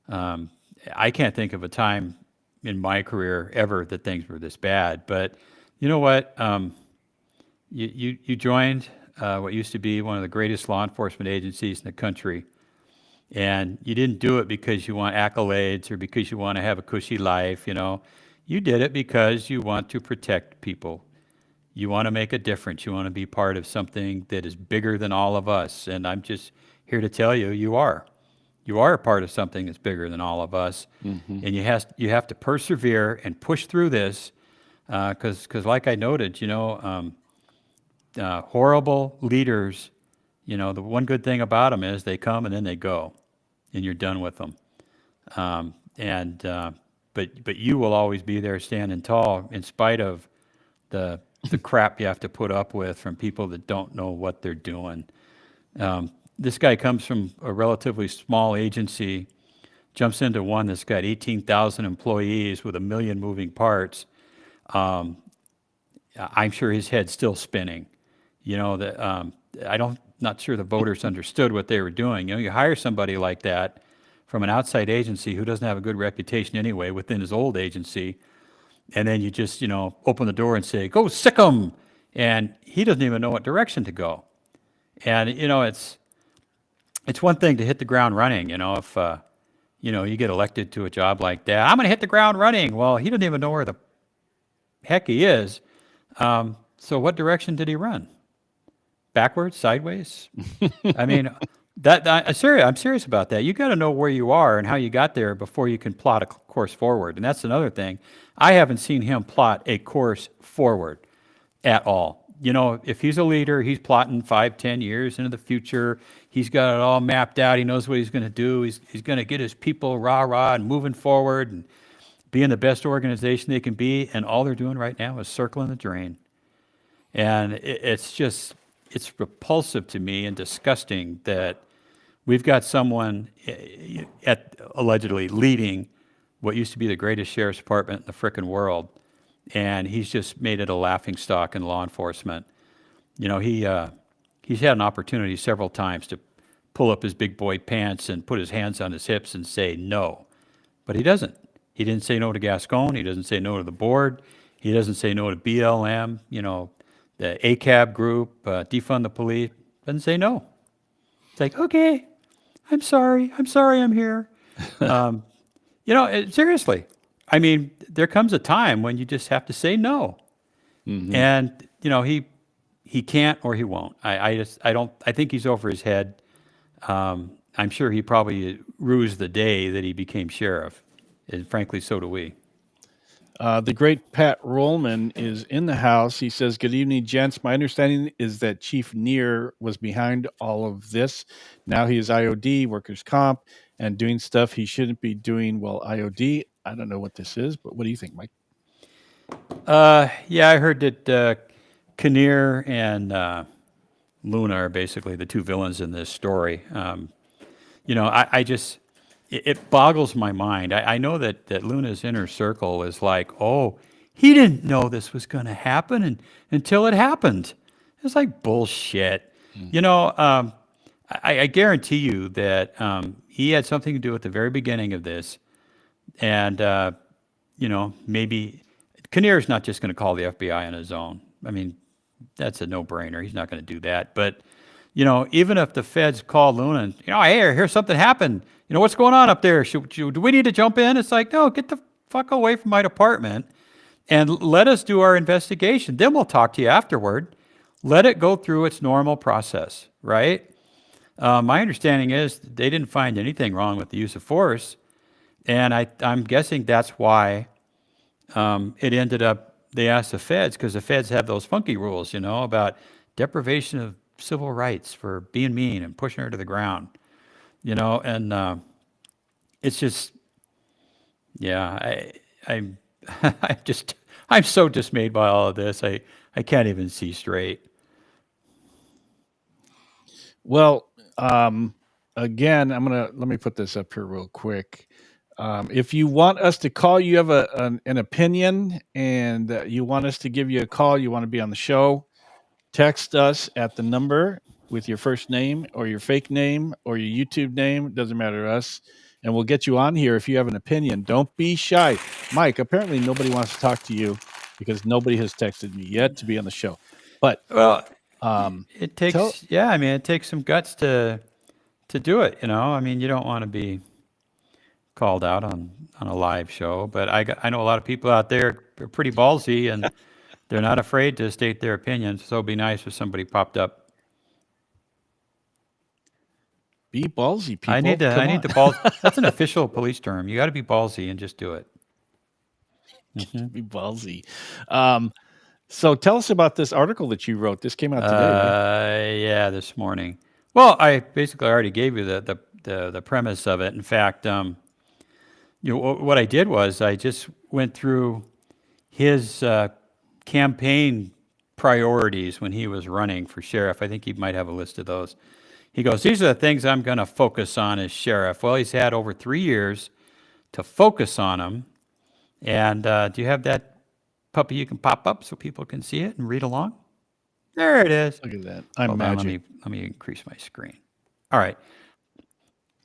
I can't think of a time in my career ever that things were this bad. But you know what? You joined what used to be one of the greatest law enforcement agencies in the country. And you didn't do it because you want accolades or because you want to have a cushy life, you know. You did it because you want to protect people. You want to make a difference. You want to be part of something that is bigger than all of us. And I'm just here to tell you, you are. You are a part of something that's bigger than all of us. And you have to persevere and push through this because like I noted, you know, horrible leaders, you know, the one good thing about them is they come and then they go, and you're done with them. But you will always be there standing tall in spite of the crap you have to put up with from people that don't know what they're doing. This guy comes from a relatively small agency, jumps into one that's got 18,000 employees with 1 million moving parts. I'm sure his head's still spinning. You know, not sure the voters understood what they were doing. You know, you hire somebody like that from an outside agency who doesn't have a good reputation anyway within his old agency, and then you just, you know, open the door and say, "Go sick 'em," and he doesn't even know what direction to go. And you know, it's one thing to hit the ground running. You know, if you know, you get elected to a job like that, I'm going to hit the ground running. Well, he doesn't even know where the heck he is. So what direction did he run? Backwards, sideways? I mean, I'm serious about that. You got to know where you are and how you got there before you can plot a course forward. And that's another thing. I haven't seen him plot a course forward at all. You know, if he's a leader, he's plotting 5, 10 years into the future. He's got it all mapped out. He knows what he's going to do. He's going to get his people rah-rah and moving forward and being the best organization they can be. And all they're doing right now is circling the drain. And it's repulsive to me and disgusting that we've got someone allegedly leading what used to be the greatest sheriff's department in the frickin' world, and he's just made it a laughingstock in law enforcement. You know, he's had an opportunity several times to pull up his big boy pants and put his hands on his hips and say no, but he doesn't. He didn't say no to Gascon. He doesn't say no to the board. He doesn't say no to BLM. You know, the ACAB group, defund the police. Doesn't say no. It's like, okay, I'm sorry I'm here. You know, seriously. I mean, there comes a time when you just have to say no. And, you know, he can't or he won't. I think he's over his head. I'm sure he probably rused the day that he became sheriff. And frankly, so do we. The great Pat Rollman is in the house. He says, "Good evening, gents. My understanding is that Chief Neer was behind all of this. Now he is IOD, workers' comp, and doing stuff he shouldn't be doing while IOD. I don't know what this is, but what do you think, Mike?" Yeah, I heard that Kinnear and Luna are basically the two villains in this story. You know, it boggles my mind. I know that Luna's inner circle is like, oh, he didn't know this was going to happen until it happened. It's like bullshit. You know, I guarantee you that he had something to do at the very beginning of this. And, you know, maybe Kinnear's not just going to call the FBI on his own. I mean, that's a no-brainer. He's not going to do that. But, you know, even if the feds call Luna and, you know, hey, here's something happened. You know, what's going on up there? Do we need to jump in? It's like, no, get the fuck away from my department and let us do our investigation. Then we'll talk to you afterward. Let it go through its normal process, right? My understanding is they didn't find anything wrong with the use of force. And I'm guessing that's why it ended up, they asked the feds, because the feds have those funky rules, you know, about deprivation of civil rights for being mean and pushing her to the ground. You know, and it's just, yeah, I'm so dismayed by all of this. I can't even see straight. Well, again, let me put this up here real quick. If you want us to call, you have an opinion, and you want us to give you a call, you want to be on the show, text us at the number with your first name or your fake name or your YouTube name. It doesn't matter to us. And we'll get you on here if you have an opinion. Don't be shy. Mike, apparently nobody wants to talk to you because nobody has texted me yet to be on the show. But Well, tell- it takes it takes some guts to do it. I mean, you don't want to be called out on a live show, but I know a lot of people out there are pretty ballsy and they're not afraid to state their opinions. So it'd be nice if somebody popped up. be ballsy, people. I need Come the on. balls. That's an official police term. You got to be ballsy and just do it. Be ballsy. So tell us about this article that you wrote. This came out today, right? Yeah, this morning. Well, I basically already gave you the premise of it. In fact, what I did was I just went through his campaign priorities when he was running for sheriff. I think he might have a list of those. He goes, these are the things I'm going to focus on as sheriff. Well, he's had over 3 years to focus on them. And do you have that puppy you can pop up so people can see it and read along? There it is. Look at that. I'm Hold on, magic. let me increase my screen. All right.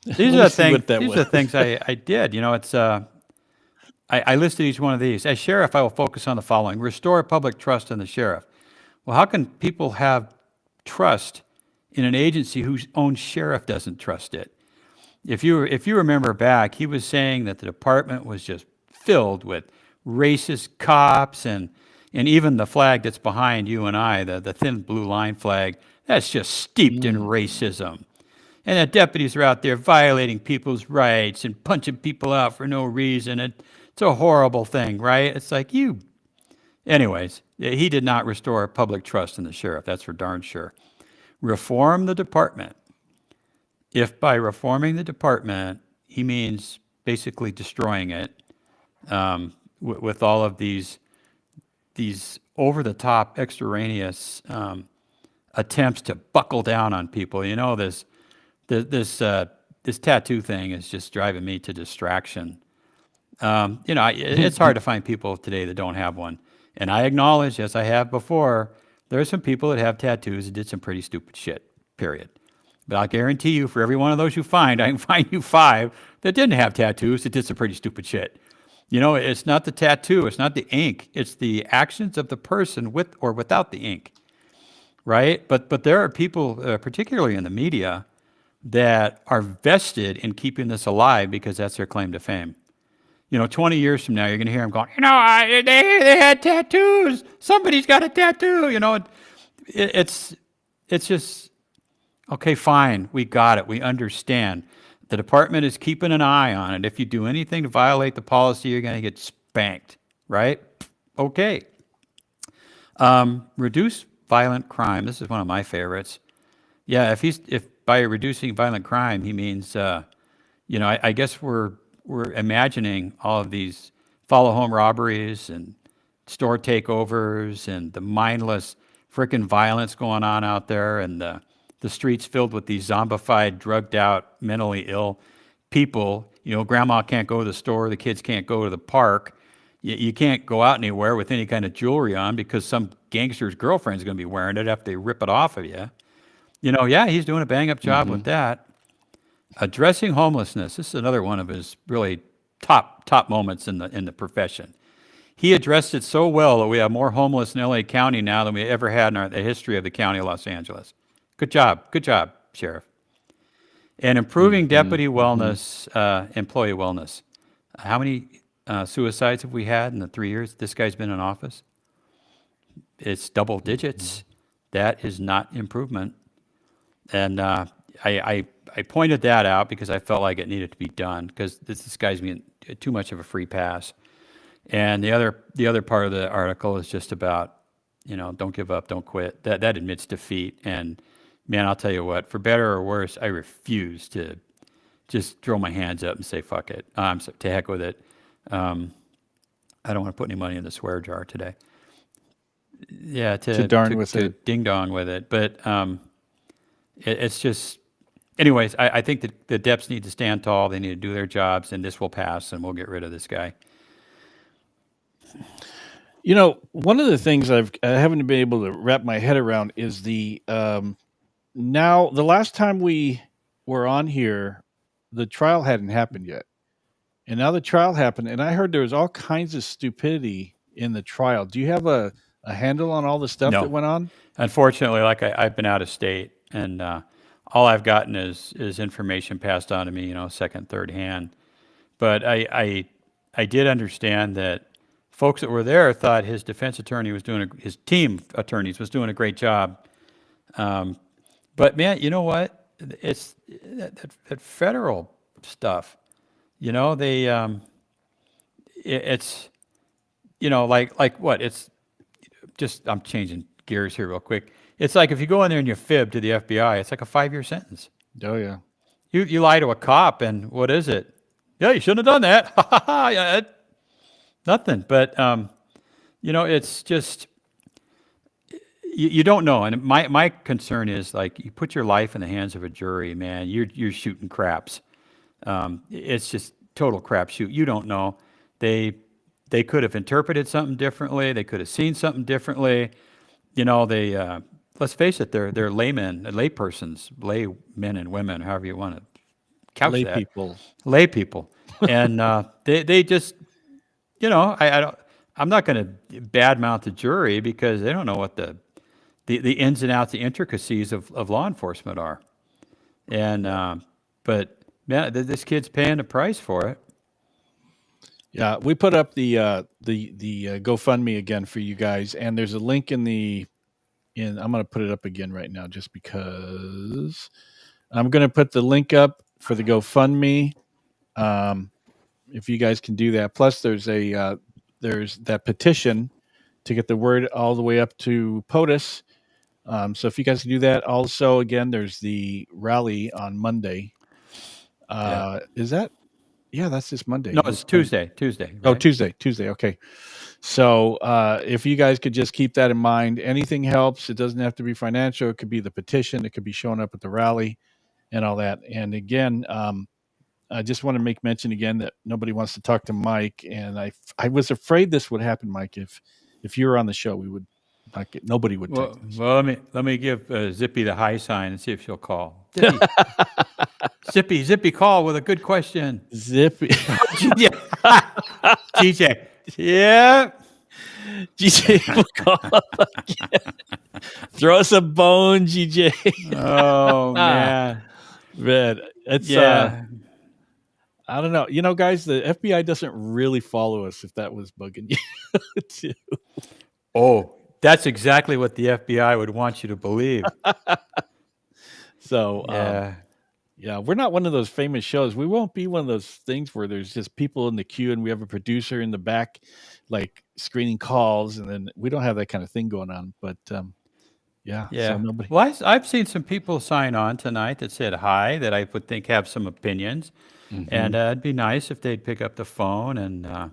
Let These me are the see things. what that These was. are the things I did. It's I listed each one of these. As sheriff, I will focus on the following: restore public trust in the sheriff. Well, how can people have trust in an agency whose own sheriff doesn't trust it? If you remember back, he was saying that the department was just filled with racist cops and even the flag that's behind you and I, the thin blue line flag, that's just steeped in racism. And the deputies are out there violating people's rights and punching people out for no reason. It's a horrible thing, right? It's like Anyways, he did not restore public trust in the sheriff. That's for darn sure. Reform the department. If by reforming the department, he means basically destroying it, with all of these over-the-top, extraneous attempts to buckle down on people. This tattoo thing is just driving me to distraction. It's hard to find people today that don't have one. And I acknowledge, as I have before, there are some people that have tattoos that did some pretty stupid shit, period. But I'll guarantee you, for every one of those you find, I can find you 5 that didn't have tattoos that did some pretty stupid shit. It's not the tattoo, it's not the ink, it's the actions of the person with or without the ink, right? But there are people, particularly in the media, that are vested in keeping this alive because that's their claim to fame. 20 years from now, you're going to hear them going, they had tattoos. Somebody's got a tattoo. It's just, okay, fine. We got it. We understand. The department is keeping an eye on it. If you do anything to violate the policy, you're going to get spanked, right? Okay. Reduce violent crime. This is one of my favorites. Yeah, if by reducing violent crime he means, I guess we're imagining all of these follow home robberies and store takeovers and the mindless frickin' violence going on out there, and the streets filled with these zombified, drugged out, mentally ill people. Grandma can't go to the store, the kids can't go to the park. You can't go out anywhere with any kind of jewelry on because some gangster's girlfriend's going to be wearing it after they rip it off of you. Yeah, he's doing a bang-up job with that. Addressing homelessness. This is another one of his really top moments in the profession. He addressed it so well that we have more homeless in LA County now than we ever had in the history of the county of Los Angeles. Good job, Sheriff. And improving deputy wellness, employee wellness. How many suicides have we had in the 3 years this guy's been in office? It's double digits. That is not improvement. And I pointed that out because I felt like it needed to be done because this guy's being too much of a free pass. And the other part of the article is just about, don't give up, don't quit. That admits defeat. And man, I'll tell you what, for better or worse, I refuse to just throw my hands up and say, fuck it. To heck with it. I don't want to put any money in the swear jar today. Yeah, to darn with to it. ding dong with it. But it's just, anyways, I think that the Deps need to stand tall. They need to do their jobs, and this will pass, and we'll get rid of this guy. You know, one of the things I haven't been able to wrap my head around is now the last time we were on here, the trial hadn't happened yet. And now the trial happened, and I heard there was all kinds of stupidity in the trial. Do you have a handle on all the stuff No. that went on? Unfortunately, like I've been out of state, and all I've gotten is information passed on to me, second, third hand. But I did understand that folks that were there thought his defense attorney was his team attorneys was doing a great job. But man, you know what? It's that federal stuff. They it's like what? It's just, I'm changing gears here real quick. It's like if you go in there and you fib to the FBI, it's like a 5-year sentence. Oh yeah. You lie to a cop, and what is it? Yeah, you shouldn't have done that. Yeah, nothing. But it's just you don't know. And my concern is, like, you put your life in the hands of a jury, man. You're shooting craps. It's just total crapshoot. You don't know. They could have interpreted something differently. They could have seen something differently. Let's face it, they're laymen, laypersons, laymen and women, however you want to couch Lay that. people. People. And they just, I'm not going to badmouth the jury because they don't know what the ins and outs, the intricacies of law enforcement are. And, but man, this kid's paying the price for it. Yeah, we put up the GoFundMe again for you guys, and there's a link I'm going to put it up again right now just because I'm going to put the link up for the GoFundMe. If you guys can do that. Plus, there's that petition to get the word all the way up to POTUS. So if you guys can do that. Also, again, there's the rally on Monday. Is that? Yeah, that's this Monday. No, it's Tuesday. Right? Oh, Tuesday. Okay. So if you guys could just keep that in mind, anything helps. It doesn't have to be financial. It could be the petition. It could be showing up at the rally and all that. And again, I just want to make mention again that nobody wants to talk to Mike. And I was afraid this would happen, Mike. If you were on the show, we would not get, nobody would take this. Well, let me give Zippy the high sign and see if she'll call. Zippy, call with a good question. Zippy. GJ. Yeah. GJ will call up again. Throw us a bone, GJ. Oh, man. Man, it's, I don't know. Guys, the FBI doesn't really follow us, if that was bugging you too. Oh, that's exactly what the FBI would want you to believe. So, yeah, we're not one of those famous shows. We won't be one of those things where there's just people in the queue and we have a producer in the back, like screening calls, and then we don't have that kind of thing going on. But yeah. So nobody. Well, I've seen some people sign on tonight that said hi that I would think have some opinions, and it'd be nice if they'd pick up the phone and.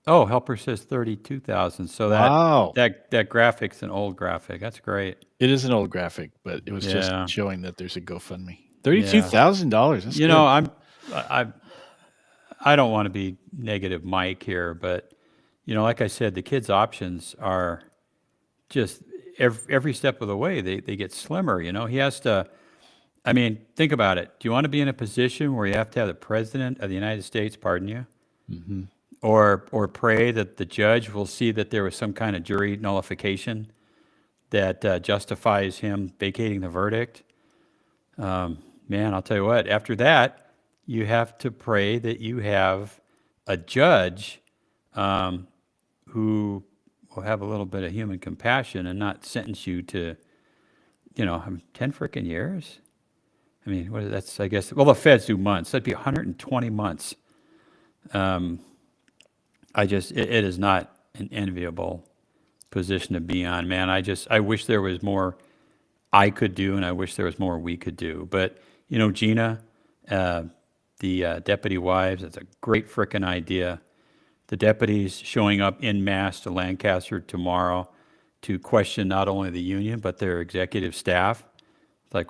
Helper says 32,000. So that graphic's an old graphic. That's great. It is an old graphic, but it was just showing that there's a GoFundMe. $32,000. That's good. I don't want to be negative Mike here, but like I said, the kid's options are just every step of the way they get slimmer. He has to. I mean, think about it. Do you want to be in a position where you have to have the president of the United States pardon you? Mm-hmm. Or pray that the judge will see that there was some kind of jury nullification that justifies him vacating the verdict. Man, I'll tell you what, after that, you have to pray that you have a judge who will have a little bit of human compassion and not sentence you to, 10 freaking years. I mean, that's, I guess, well, the feds do months. That'd be 120 months. It is not an enviable position to be on, man. I wish there was more I could do, and I wish there was more we could do. But, Gina, the deputy wives, that's a great frickin' idea. The deputies showing up en masse to Lancaster tomorrow to question not only the union, but their executive staff. Like,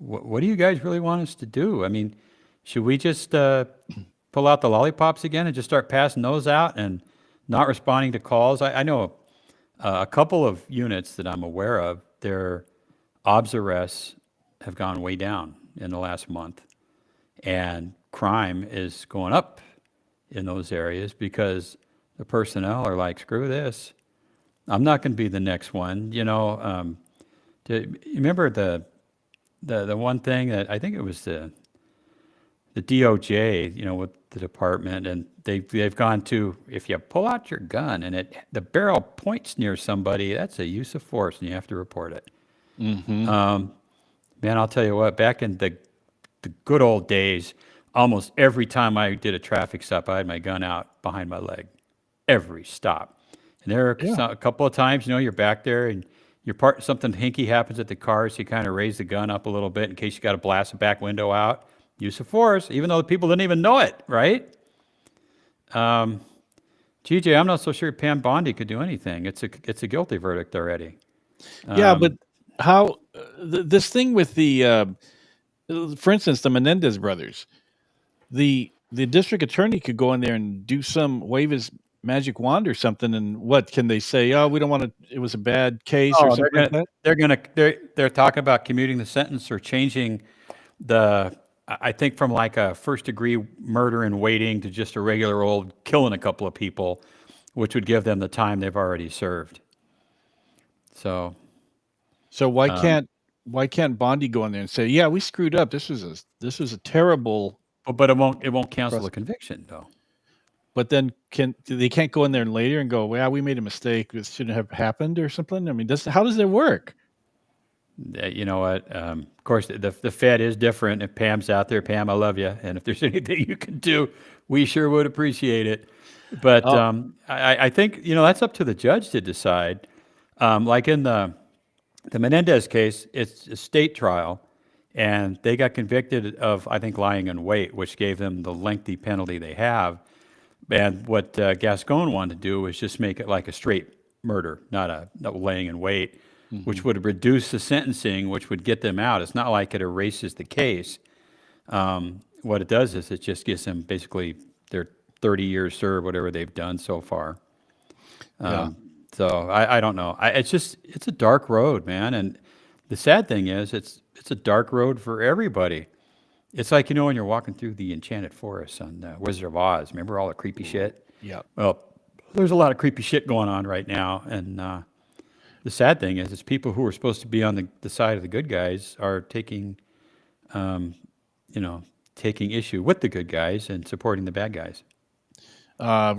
what do you guys really want us to do? I mean, should we just pull out the lollipops again and just start passing those out and not responding to calls? I know a couple of units that I'm aware of, their OBS arrests have gone way down in the last month, and crime is going up in those areas because the personnel are like, screw this. I'm not going to be the next one. You know, you remember the one thing that I think it was the DOJ, you know, with the department, and they've gone to, if you pull out your gun and the barrel points near somebody, that's a use of force, and you have to report it. Man, I'll tell you what, back in the good old days, almost every time I did a traffic stop, I had my gun out behind my leg. Every stop. And there are a couple of times, you know, you're back there and something hinky happens at the car, so you kind of raise the gun up a little bit in case you got to blast the back window out. Use of force, even though the people didn't even know it, right? GJ, I'm not so sure Pam Bondi could do anything. It's a guilty verdict already. Yeah, but how this thing with the, for instance, the Menendez brothers, the district attorney could go in there and wave his magic wand or something, and what can they say? Oh, we don't want to. It was a bad case or something like that. They're talking about commuting the sentence or changing I think from like a first degree murder in waiting to just a regular old killing a couple of people, which would give them the time they've already served. So why can't Bondi go in there and say, yeah, we screwed up. This was a terrible. But it won't cancel the conviction though. But then they can't go in there later and go, well, we made a mistake. This shouldn't have happened or something. I mean, how does it work? You know what? Of course, the Fed is different. If Pam's out there, Pam, I love you. And if there's anything you can do, we sure would appreciate it. But I think, you know, that's up to the judge to decide. Like in the Menendez case, it's a state trial, and they got convicted of, I think, lying in wait, which gave them the lengthy penalty they have. And what Gascon wanted to do was just make it like a straight murder, not laying in wait, which would reduce the sentencing, which would get them out. It's not like it erases the case. What it does is it just gives them basically their 30 years served, whatever they've done so far. So I don't know. It's a dark road, man. And the sad thing is it's a dark road for everybody. It's like, you know, when you're walking through the Enchanted Forest on Wizard of Oz, remember all the creepy shit? Yeah. Well, there's a lot of creepy shit going on right now. And the sad thing is people who are supposed to be on the side of the good guys are taking issue with the good guys and supporting the bad guys.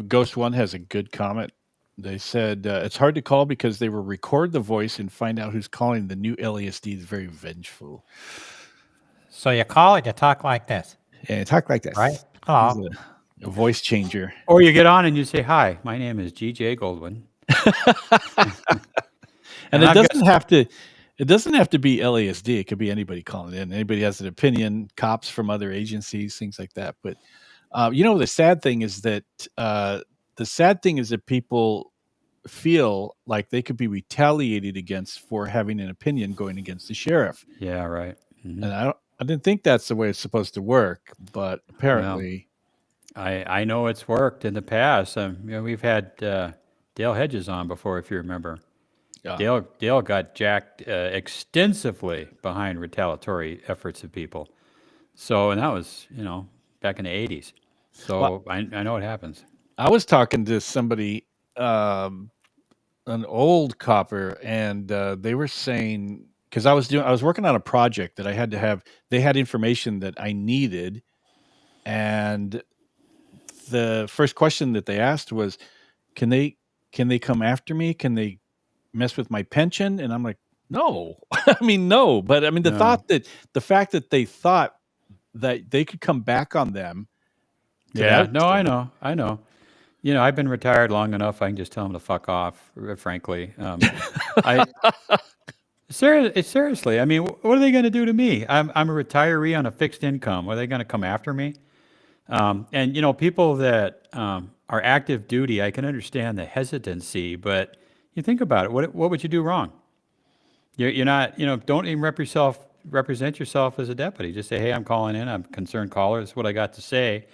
Ghost One has a good comment. They said it's hard to call because they will record the voice and find out who's calling. The new LASD is very vengeful. So you call it, you talk like this. Yeah, you talk like this. Right? Oh. He's a voice changer. Or you get on and you say, hi, my name is GJ Goldwyn. And it doesn't have to be LASD. It could be anybody calling in. Anybody has an opinion, cops from other agencies, things like that. But the sad thing is that people feel like they could be retaliated against for having an opinion going against the sheriff. Yeah, right. Mm-hmm. And I didn't think that's the way it's supposed to work, but apparently, I know it's worked in the past. We've had Dale Hedges on before, if you remember. Yeah. Dale got jacked extensively behind retaliatory efforts of people. So, and that was, back in the 80s. So I know it happens. I was talking to somebody, an old copper, and they were saying, because I was working on a project that I had to have. They had information that I needed, and the first question that they asked was, "Can they come after me? Can they mess with my pension?" And I'm like, "No, I mean no." But I mean the fact that they thought that they could come back on them. Yeah, no, I know. I've been retired long enough. I can just tell them to fuck off. Frankly, seriously. I mean, what are they going to do to me? I'm a retiree on a fixed income. Are they going to come after me? And people that are active duty, I can understand the hesitancy, but you think about it. What would you do wrong? You're not. Don't even represent yourself as a deputy. Just say, hey, I'm calling in. I'm a concerned caller. This is what I got to say.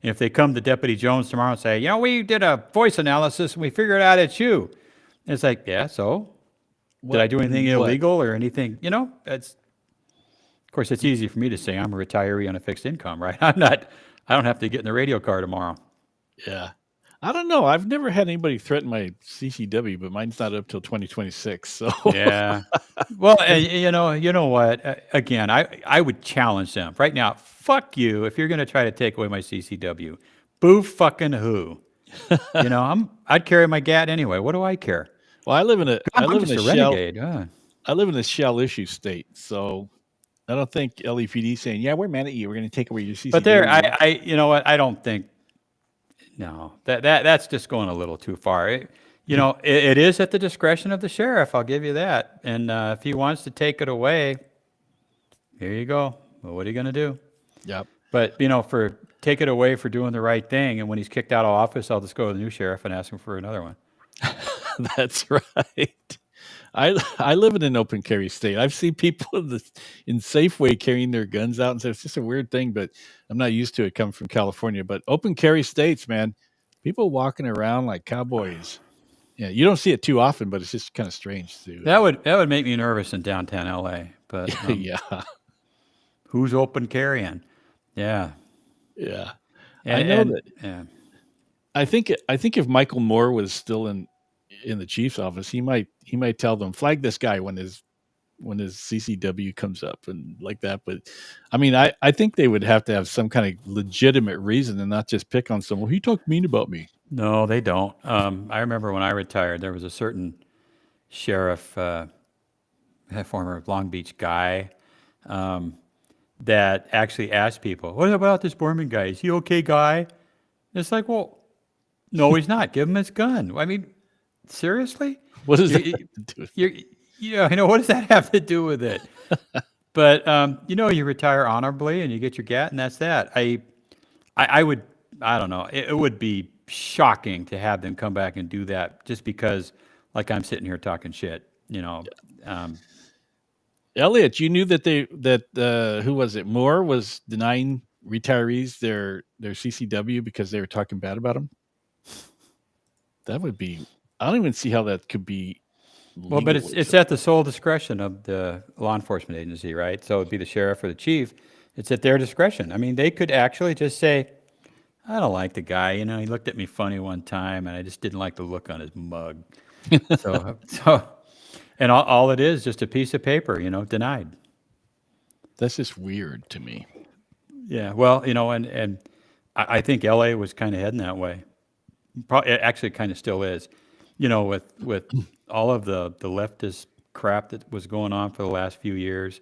And if they come to Deputy Jones tomorrow and say, we did a voice analysis and we figured out it's you. And it's like, yeah, so did I do anything illegal or anything? It's, of course, it's easy for me to say I'm a retiree on a fixed income, right? I don't have to get in the radio car tomorrow. Yeah. I don't know. I've never had anybody threaten my CCW, but mine's not up till 2026. So yeah. Well, you know what? Again, I would challenge them right now. Fuck you if you're going to try to take away my CCW. Boo fucking who? I'd carry my gat anyway. What do I care? Well, I live in a renegade. I live in a shell issue state, so I don't think LEPD saying, "Yeah, we're mad at you. We're going to take away your CCW." But there, you know what? I don't think. No, that's just going a little too far. It is at the discretion of the sheriff. I'll give you that. And if he wants to take it away, here you go. Well, what are you going to do? Yep. But for take it away for doing the right thing, and when he's kicked out of office, I'll just go to the new sheriff and ask him for another one. That's right. I live in an open carry state. I've seen people in Safeway carrying their guns out and say it's just a weird thing, but I'm not used to it coming from California. But open carry states, man, people walking around like cowboys. Yeah, you don't see it too often, but it's just kind of strange too. That would make me nervous in downtown LA. But yeah, who's open carrying? Yeah, yeah. And, I know that. Yeah. I think if Michael Moore was still in the chief's office, he might tell them, flag this guy when his CCW comes up and like that. But I mean, I think they would have to have some kind of legitimate reason and not just pick on someone. He talked mean about me. No, they don't. I remember when I retired, there was a certain sheriff, a former Long Beach guy, that actually asked people, "What about this Borman guy? Is he okay guy?" It's like, well, no, he's not. Give him his gun. I mean, seriously? What does that have to do with it? What does that have to do with it? But you retire honorably and you get your gat, and that's that. I don't know. It would be shocking to have them come back and do that just because, like, I'm sitting here talking shit. Elliot, you knew that who was it? Moore was denying retirees their CCW because they were talking bad about him. That would be. I don't even see how that could be. Well, but it's at the sole discretion of the law enforcement agency, right? So it'd be the sheriff or the chief. It's at their discretion. I mean, they could actually just say, "I don't like the guy. He looked at me funny one time, and I just didn't like the look on his mug." And all it is just a piece of paper, denied. That's just weird to me. Yeah, well, and I think LA was kind of heading that way. It actually kind of still is. With all of the leftist crap that was going on for the last few years,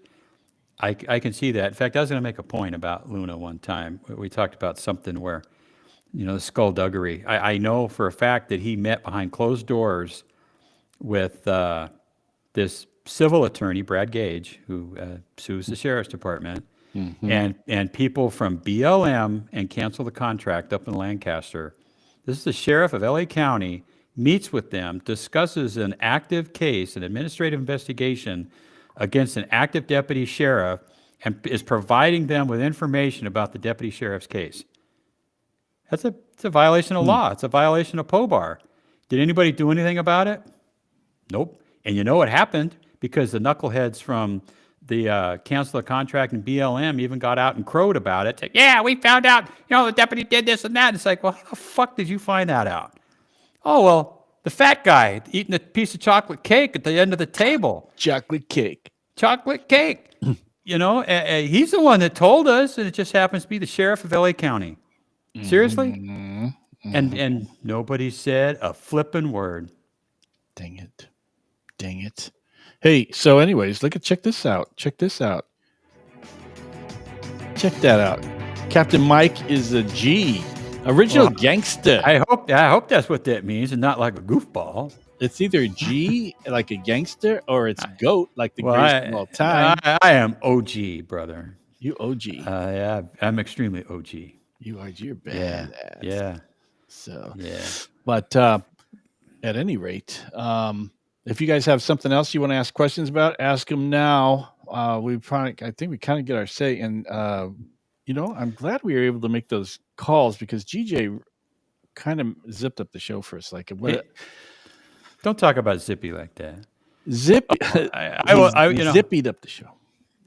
I can see that. In fact, I was going to make a point about Luna one time. We talked about something where, the skullduggery. I know for a fact that he met behind closed doors with this civil attorney, Brad Gage, who sues the sheriff's department, and people from BLM and cancel the contract up in Lancaster. This is the sheriff of LA County, meets with them, discusses an active case, an administrative investigation against an active deputy sheriff, and is providing them with information about the deputy sheriff's case. It's a violation of law. It's a violation of POBAR. Did anybody do anything about it? Nope. And you know what happened? Because the knuckleheads from the cancel the contract and BLM even got out and crowed about it. Like, yeah, we found out, the deputy did this and that. It's like, well, how the fuck did you find that out? Oh, well, the fat guy eating a piece of chocolate cake at the end of the table. Chocolate cake. He's the one that told us, and it just happens to be the sheriff of LA County. Seriously? Mm-hmm. And nobody said a flippin' word. Dang it. Hey, so anyways, check this out. Check that out. Captain Mike is a G. Original gangster. I hope that's what that means, and not like a goofball. It's either G like a gangster, or it's GOAT like the greatest of all time. I am OG, brother. You OG. Yeah, I'm extremely OG. You're bad. Yeah. So yeah. But at any rate, if you guys have something else you want to ask questions about, ask them now. I think we kind of get our say. And, I'm glad we were able to make those calls because GJ kind of zipped up the show for us. Like, Don't talk about Zippy like that. Zippy, I will, zippied up the show.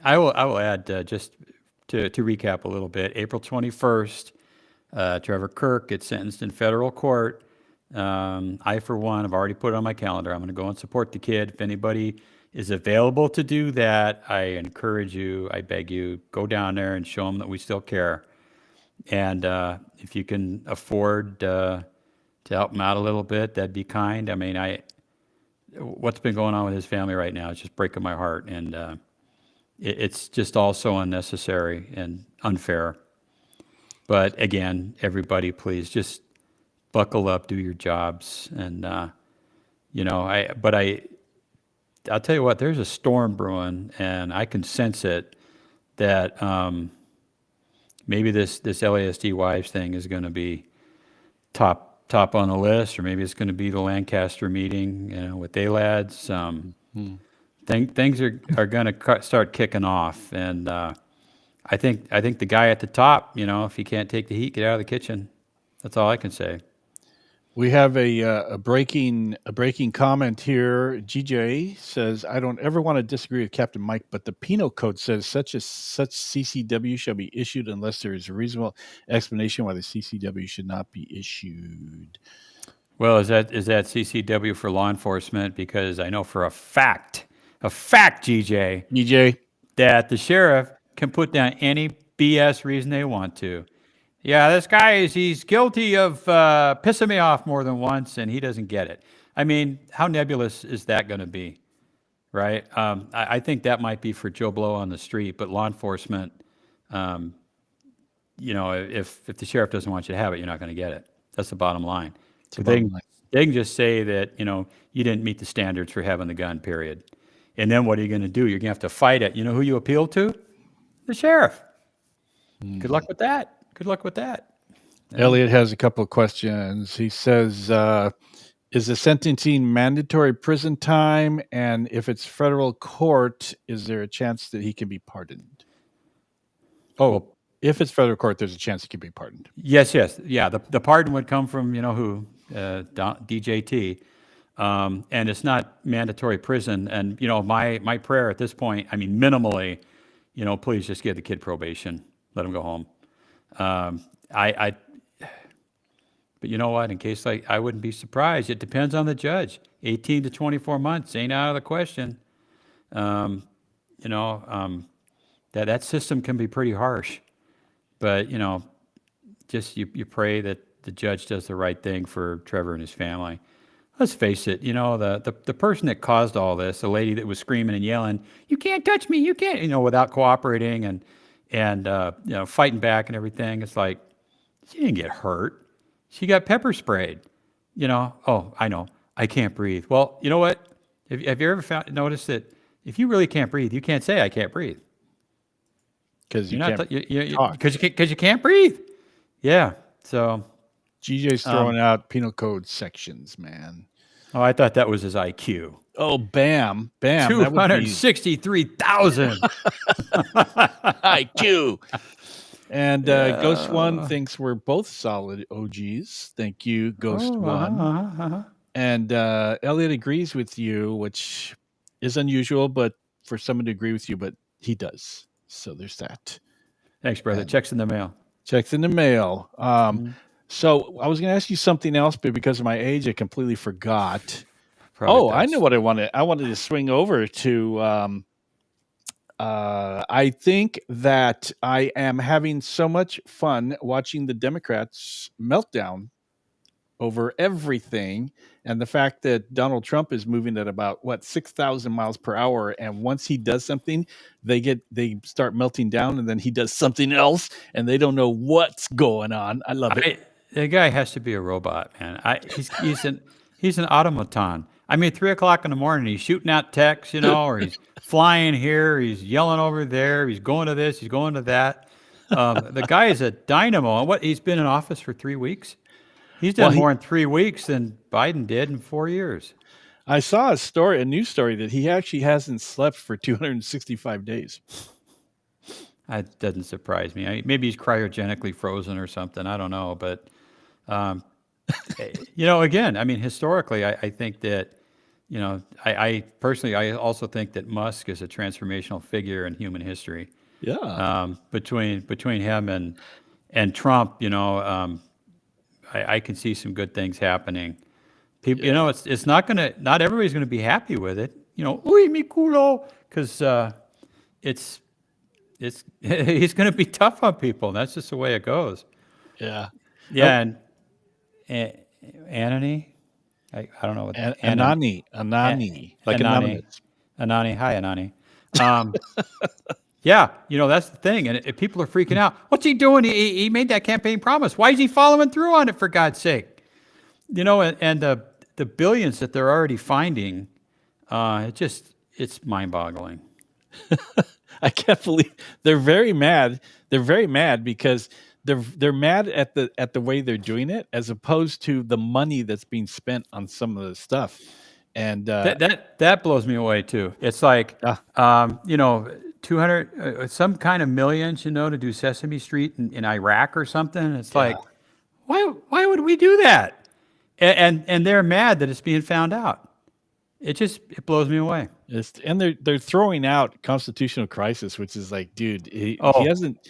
I will add just to recap a little bit. April 21st, Trevor Kirk gets sentenced in federal court. I, for one, have already put it on my calendar. I'm going to go and support the kid. If anybody is available to do that, I encourage you, I beg you, go down there and show them that we still care. And if you can afford to help him out a little bit, that'd be kind. I mean, what's been going on with his family right now is just breaking my heart. And it's just all so unnecessary and unfair. But again, everybody, please just buckle up, do your jobs. And, I'll tell you what, there's a storm brewing, and I can sense it, that maybe this LASD wives thing is going to be top on the list, or maybe it's going to be the Lancaster meeting, with ALADS. Things are going to start kicking off, and I think the guy at the top, if he can't take the heat, get out of the kitchen. That's all I can say. We have a breaking comment here. GJ says, "I don't ever want to disagree with Captain Mike, but the Penal Code says such CCW shall be issued unless there is a reasonable explanation why the CCW should not be issued." Well, is that CCW for law enforcement? Because I know for a fact, GJ, that the sheriff can put down any BS reason they want to. Yeah, this guy he's guilty of pissing me off more than once, and he doesn't get it. I mean, how nebulous is that going to be, right? I think that might be for Joe Blow on the street, but law enforcement, if the sheriff doesn't want you to have it, you're not going to get it. That's the bottom line. They can just say that, you didn't meet the standards for having the gun, period. And then what are you going to do? You're going to have to fight it. You know who you appeal to? The sheriff. Good luck with that. Elliot has a couple of questions. He says, is the sentencing mandatory prison time? And if it's federal court, is there a chance that he can be pardoned? Oh, if it's federal court, there's a chance he can be pardoned. Yes. Yeah, the pardon would come from, who? DJT. And it's not mandatory prison. And, my prayer at this point, I mean, minimally, please just give the kid probation. Let him go home. But you know what? In case I wouldn't be surprised. It depends on the judge. 18 to 24 months ain't out of the question. That system can be pretty harsh. But just you pray that the judge does the right thing for Trevor and his family. Let's face it. The person that caused all this, the lady that was screaming and yelling, "You can't touch me! You can't!" Without cooperating and fighting back and everything. It's like, she didn't get hurt. She got pepper sprayed. Oh, I know. I can't breathe. Well, you know what? Have you ever noticed that if you really can't breathe, you can't say I can't breathe? Because you can't breathe. Yeah. So GJ's throwing out penal code sections, man. Oh, I thought that was his IQ. Oh, bam. 263,000 IQ. And Ghost One thinks we're both solid OGs. Thank you, Ghost One. And Elliot agrees with you, which is unusual, but for someone to agree with you, but he does. So there's that. Thanks, brother. Checks in the mail. So I was going to ask you something else, but because of my age, I completely forgot. I know what I wanted. I wanted to swing over to. I think that I am having so much fun watching the Democrats meltdown over everything, and the fact that Donald Trump is moving at about 6,000 miles per hour, and once he does something, they start melting down, and then he does something else, and they don't know what's going on. I love it. The guy has to be a robot, man. He's an automaton. I mean, 3:00 in the morning, he's shooting out texts, or he's flying here, he's yelling over there, he's going to this, he's going to that. The guy is a dynamo. And he's been in office for 3 weeks? He's done more in 3 weeks than Biden did in 4 years. I saw a news story that he actually hasn't slept for 265 days. That doesn't surprise me. Maybe he's cryogenically frozen or something. I don't know, but again, I mean, historically, I think that, I personally, I also think that Musk is a transformational figure in human history. Yeah. Between him and Trump, I can see some good things happening. People, it's not everybody's gonna be happy with it. Uy, mi culo, because it's he's gonna be tough on people. That's just the way it goes. Yeah. Yeah, and Anani, I don't know what Anani, like Anani. anonymous. Anani, hi Anani. Yeah, that's the thing, and if people are freaking out. What's he doing? He made that campaign promise. Why is he following through on it? For God's sake, and the billions that they're already finding, it's mind-boggling. I can't believe they're very mad. They're very mad because they're mad at the way they're doing it, as opposed to the money that's being spent on some of the stuff. And that blows me away too. It's like 200 some kind of millions, to do Sesame Street in Iraq or something. It's like, why would we do that? And they're mad that it's being found out. It blows me away. And they're throwing out constitutional crisis, which is like, dude, he hasn't.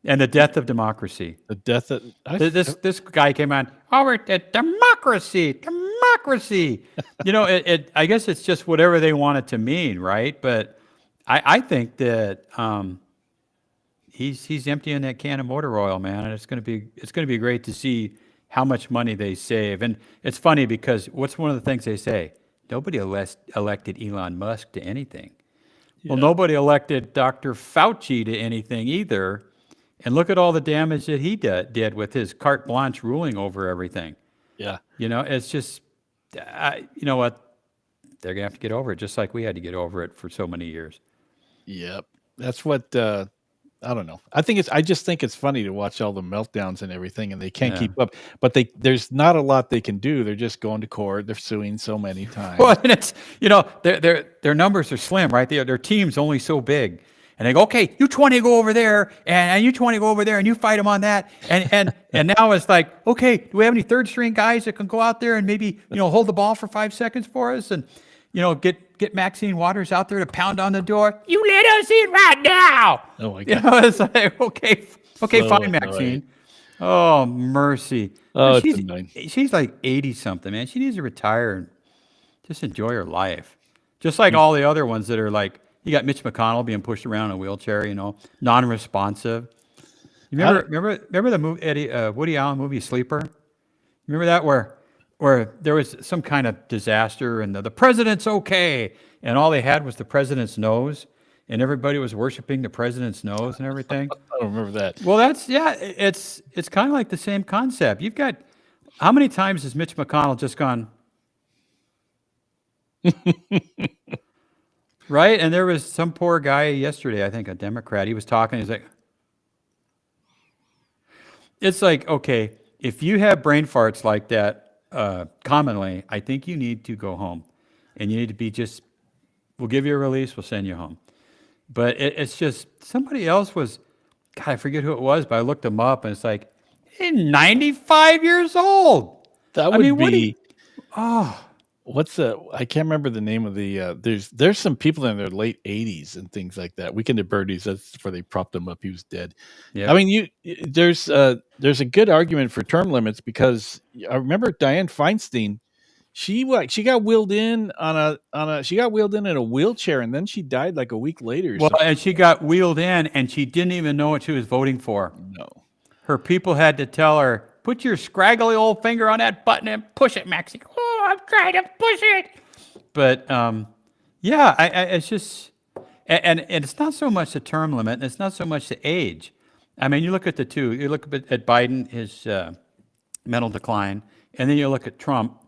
And the death of democracy. The death of this guy came on. Oh, we're democracy. I guess it's just whatever they want it to mean, right? But I think that he's emptying that can of motor oil, man, and it's going to be great to see how much money they save. And it's funny because what's one of the things they say? Nobody elected Elon Musk to anything. Yeah. Well, nobody elected Dr. Fauci to anything either. And look at all the damage that he did with his carte blanche ruling over everything. Yeah. It's just, you know what? They're going to have to get over it, just like we had to get over it for so many years. Yep. That's what, I don't know. I just think it's funny to watch all the meltdowns and everything, and they can't keep up. But there's not a lot they can do. They're just going to court. They're suing so many times. Well, and it's, their numbers are slim, right? Their team's only so big. And they go, okay, you 20 go over there, and you 20 go over there, and you fight them on that. And now it's like, okay, do we have any third string guys that can go out there and maybe, hold the ball for 5 seconds for us? And, get Maxine Waters out there to pound on the door. You let us in right now. Oh my God. It's like, okay, fine, Maxine. Oh, mercy. Oh, she's like 80 something, man. She needs to retire and just enjoy her life. Just like all the other ones that are like, you got Mitch McConnell being pushed around in a wheelchair, non-responsive. You remember the movie, Woody Allen movie Sleeper? Remember that where there was some kind of disaster and the president's okay, and all they had was the president's nose, and everybody was worshiping the president's nose and everything. I don't remember that. Well, it's kind of like the same concept. You've got, how many times has Mitch McConnell just gone? Right? And there was some poor guy yesterday, I think a Democrat, he was talking, he's like, it's like, okay, if you have brain farts like that commonly, I think you need to go home. And you need to be we'll give you a release, we'll send you home. But it's just, somebody else was, God, I forget who it was, but I looked him up, and it's like, hey, 95 years old. That would be, I can't remember the name of the, there's some people in their late 80s and things like that. Weekend at Bernie's, that's before they propped him up. He was dead. Yeah. I mean, there's a good argument for term limits, because I remember Dianne Feinstein, she got wheeled in in a wheelchair, and then she died like a week later. Well, and she got wheeled in, and she didn't even know what she was voting for. No. Her people had to tell her, put your scraggly old finger on that button and push it, Maxie. Oh, I'm trying to push it. But it's just, and it's not so much the term limit, and it's not so much the age. I mean, you look at the two. You look at Biden, his mental decline, and then you look at Trump.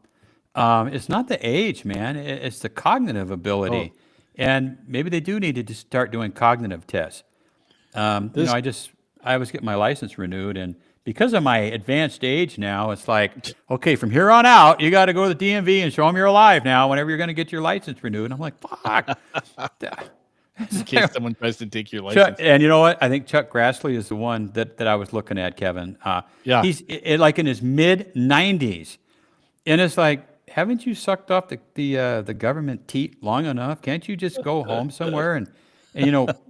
It's not the age, man. It's the cognitive ability, and maybe they do need to just start doing cognitive tests. I was getting my license renewed, and because of my advanced age now, it's like, okay, from here on out, you got to go to the DMV and show them you're alive now whenever you're going to get your license renewed. And I'm like, fuck. In case someone tries to take your license. And you know what? I think Chuck Grassley is the one that I was looking at, Kevin. Yeah. He's like in his mid 90s. And it's like, haven't you sucked off the government teat long enough? Can't you just go home somewhere and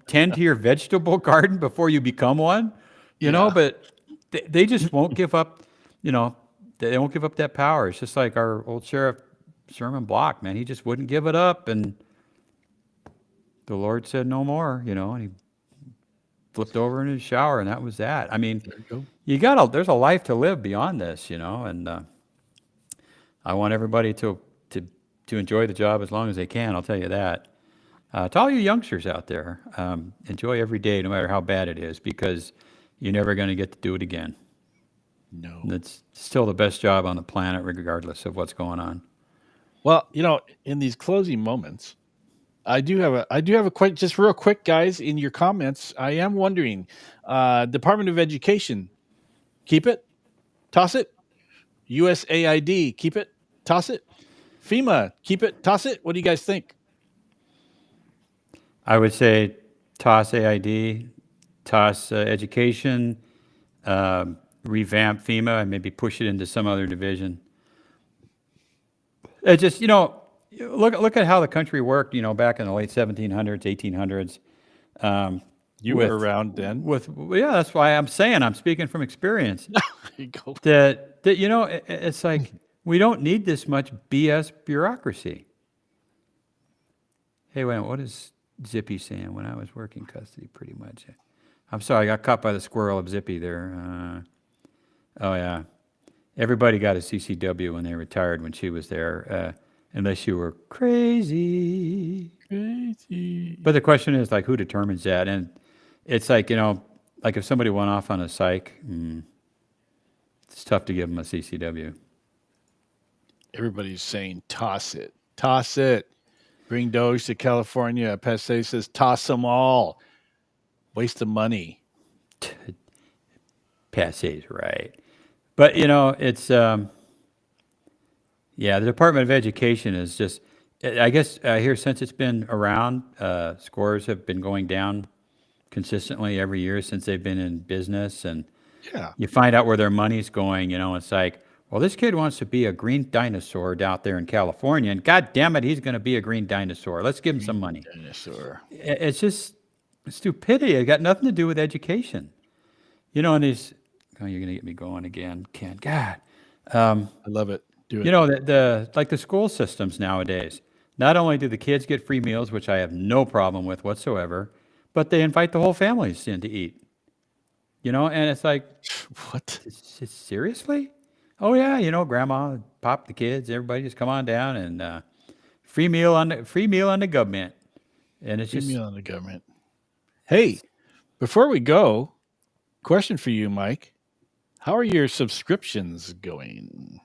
tend to your vegetable garden before you become one? You know, but they just won't give up, they won't give up that power. It's just like our old Sheriff Sherman Block, man. He just wouldn't give it up. And the Lord said no more, and he flipped over in his shower, and that was that. I mean, there's a life to live beyond this, and I want everybody to enjoy the job as long as they can. I'll tell you that. To all you youngsters out there, enjoy every day, no matter how bad it is, because you're never going to get to do it again. No. It's still the best job on the planet, regardless of what's going on. Well, in these closing moments, I do have a quite just real quick, guys. In your comments, I am wondering, Department of Education, keep it, toss it. USAID, keep it, toss it. FEMA, keep it, toss it. What do you guys think? I would say toss AID, toss education, revamp FEMA, and maybe push it into some other division. It just, look at how the country worked, back in the late 1700s, 1800s. You were around then. That's why I'm saying, I'm speaking from experience. There you go. That it's like, we don't need this much BS bureaucracy. Hey, wait, what is Zippy saying? When I was working custody, pretty much. I'm sorry, I got caught by the squirrel of Zippy there. Oh, yeah. Everybody got a CCW when they retired when she was there, unless you were crazy. But the question is, like, who determines that? And it's like, like if somebody went off on a psych, it's tough to give them a CCW. Everybody's saying toss it. Toss it. Bring Doge to California. Passe says toss them all. Waste of money. Passe's right. But, it's, the Department of Education is just, I guess here since it's been around, scores have been going down consistently every year since they've been in business. And you find out where their money's going, it's like, well, this kid wants to be a green dinosaur out there in California, and God damn it, he's going to be a green dinosaur. Let's give him some money. Dinosaur. It's just stupidity. It got nothing to do with education. And these, you're going to get me going again, Ken. God. I love it. Do it. The school systems nowadays, not only do the kids get free meals, which I have no problem with whatsoever, but they invite the whole families in to eat. And it's like, what? Seriously? Oh yeah, grandma, pop, the kids, everybody just come on down and free meal on the government. And it's Free just meal on the government. Hey, before we go, question for you, Mike. How are your subscriptions going?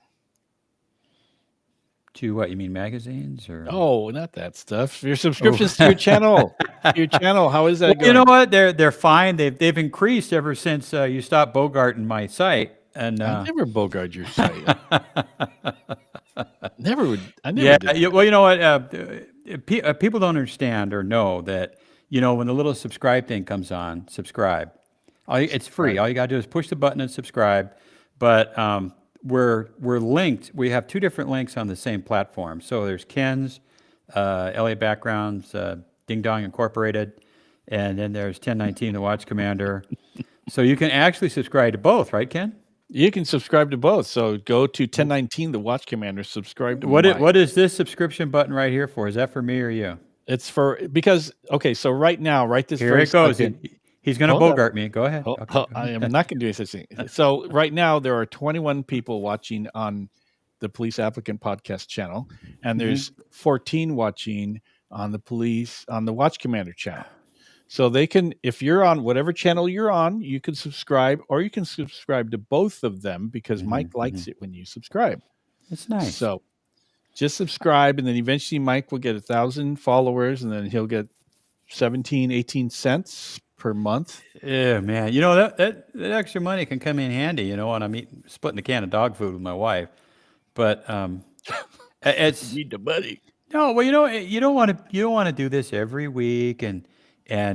to what, you mean magazines or? Oh, not that stuff. Your subscriptions to your channel. Your channel. How is that going? You know what? They're fine. They've increased ever since you stopped bogarting my site. And I never bogart your site. Never would. I never yeah. did. Well, you know what? People don't understand or know that when the little subscribe thing comes on, subscribe. It's free. All you gotta do is push the button and subscribe. But we're linked. We have two different links on the same platform. So there's Ken's, LA Backgrounds, Ding Dong Incorporated, and then there's 1019, the Watch Commander. So you can actually subscribe to both, right, Ken? You can subscribe to both. So go to 1019, the Watch Commander, subscribe to what is this subscription button right here for? Is that for me or you? It's because, okay, so right now, right this Here very it goes. second- He's going to Hold bogart me. Go ahead. I am not going to do such thing. So right now there are 21 people watching on the Police Applicant Podcast channel, and there's 14 watching on the Watch Commander channel. So they can, if you're on whatever channel you're on, you can subscribe, or you can subscribe to both of them because Mike likes it when you subscribe. It's nice. So just subscribe, and then eventually Mike will get 1,000 followers, and then he'll get 18 cents per month. Yeah, man. You know that extra money can come in handy. You know, when I'm splitting a can of dog food with my wife. But it's Need the money. no. Well, you know, you don't want to do this every week and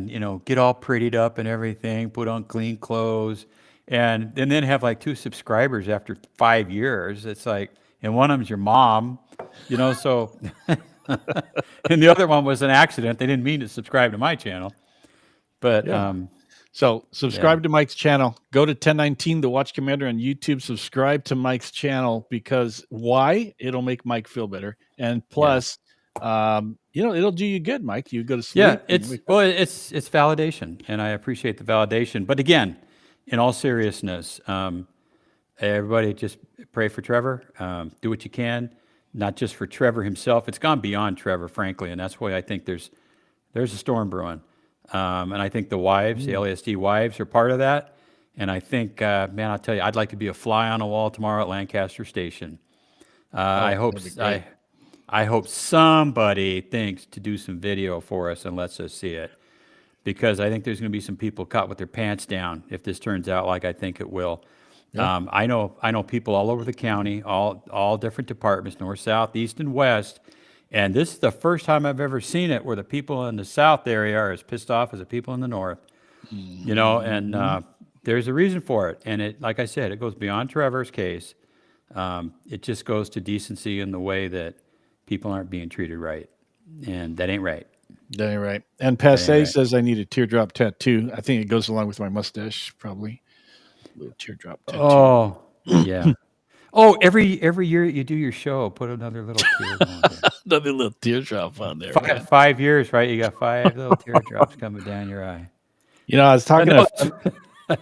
you know get all prettied up and everything, put on clean clothes, and then have like 2 subscribers after 5 years. It's like, and one of them's your mom. You know, so and the other one was an accident. They didn't mean to subscribe to my channel, but Yeah. So subscribe to Mike's channel. Go to 1019 The Watch Commander on YouTube. Subscribe to Mike's channel because why? It'll make Mike feel better. And plus, you know, it'll do you good, Mike. You go to sleep. yeah, it's validation, and I appreciate the validation. But again, in all seriousness, everybody just pray for Trevor. Do what you can, not just for Trevor himself. It's gone beyond Trevor, frankly, and that's why I think there's a storm brewing. And I think the wives, the LASD wives, are part of that. And I think, man, I'll tell you, I'd like to be a fly on the wall tomorrow at Lancaster Station. I hope somebody thinks to do some video for us and lets us see it, because I think there's going to be some people caught with their pants down if this turns out like I think it will. Yeah. I know people all over the county, all different departments, north, south, east, and west. And this is the first time I've ever seen it where the people in the south area are as pissed off as the people in the north. You know, and there's a reason for it. And it, like I said, it goes beyond Trevor's case. It just goes to decency in the way that people aren't being treated right. And that ain't right. That ain't right. And Passe says I need a teardrop tattoo. I think it goes along with my mustache, probably. A little teardrop tattoo. Oh, yeah. Oh, every year you do your show, put another little tear on there. Another little teardrop on there. 5 years, right? You got 5 little teardrops coming down your eye. You know, I was talking to what?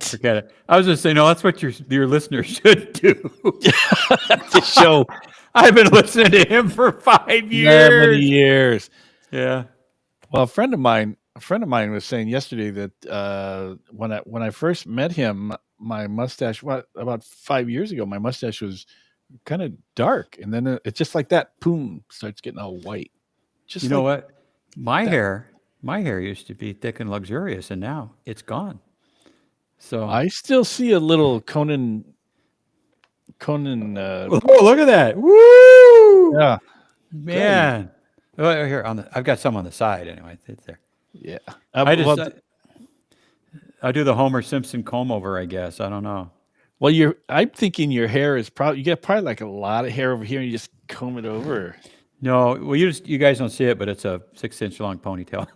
Forget it. I was just saying, no, that's what your listeners should do. The show. I've been listening to him for 5 years. That many years. Yeah. Well, a friend of mine was saying yesterday that when I first met him, my mustache, about 5 years ago, my mustache was kind of dark, and then it's just like that, boom, starts getting all white. Just you know what? My hair used to be thick and luxurious, and now it's gone. So I still see a little Conan. Oh, look at that! Woo! Yeah, man. Oh, here I've got some on the side anyway. It's there. Yeah. I do the Homer Simpson comb over, I guess. I don't know. Well, I'm thinking your hair is you got probably like a lot of hair over here, and you just comb it over. No, well, you guys don't see it, but it's a 6-inch long ponytail.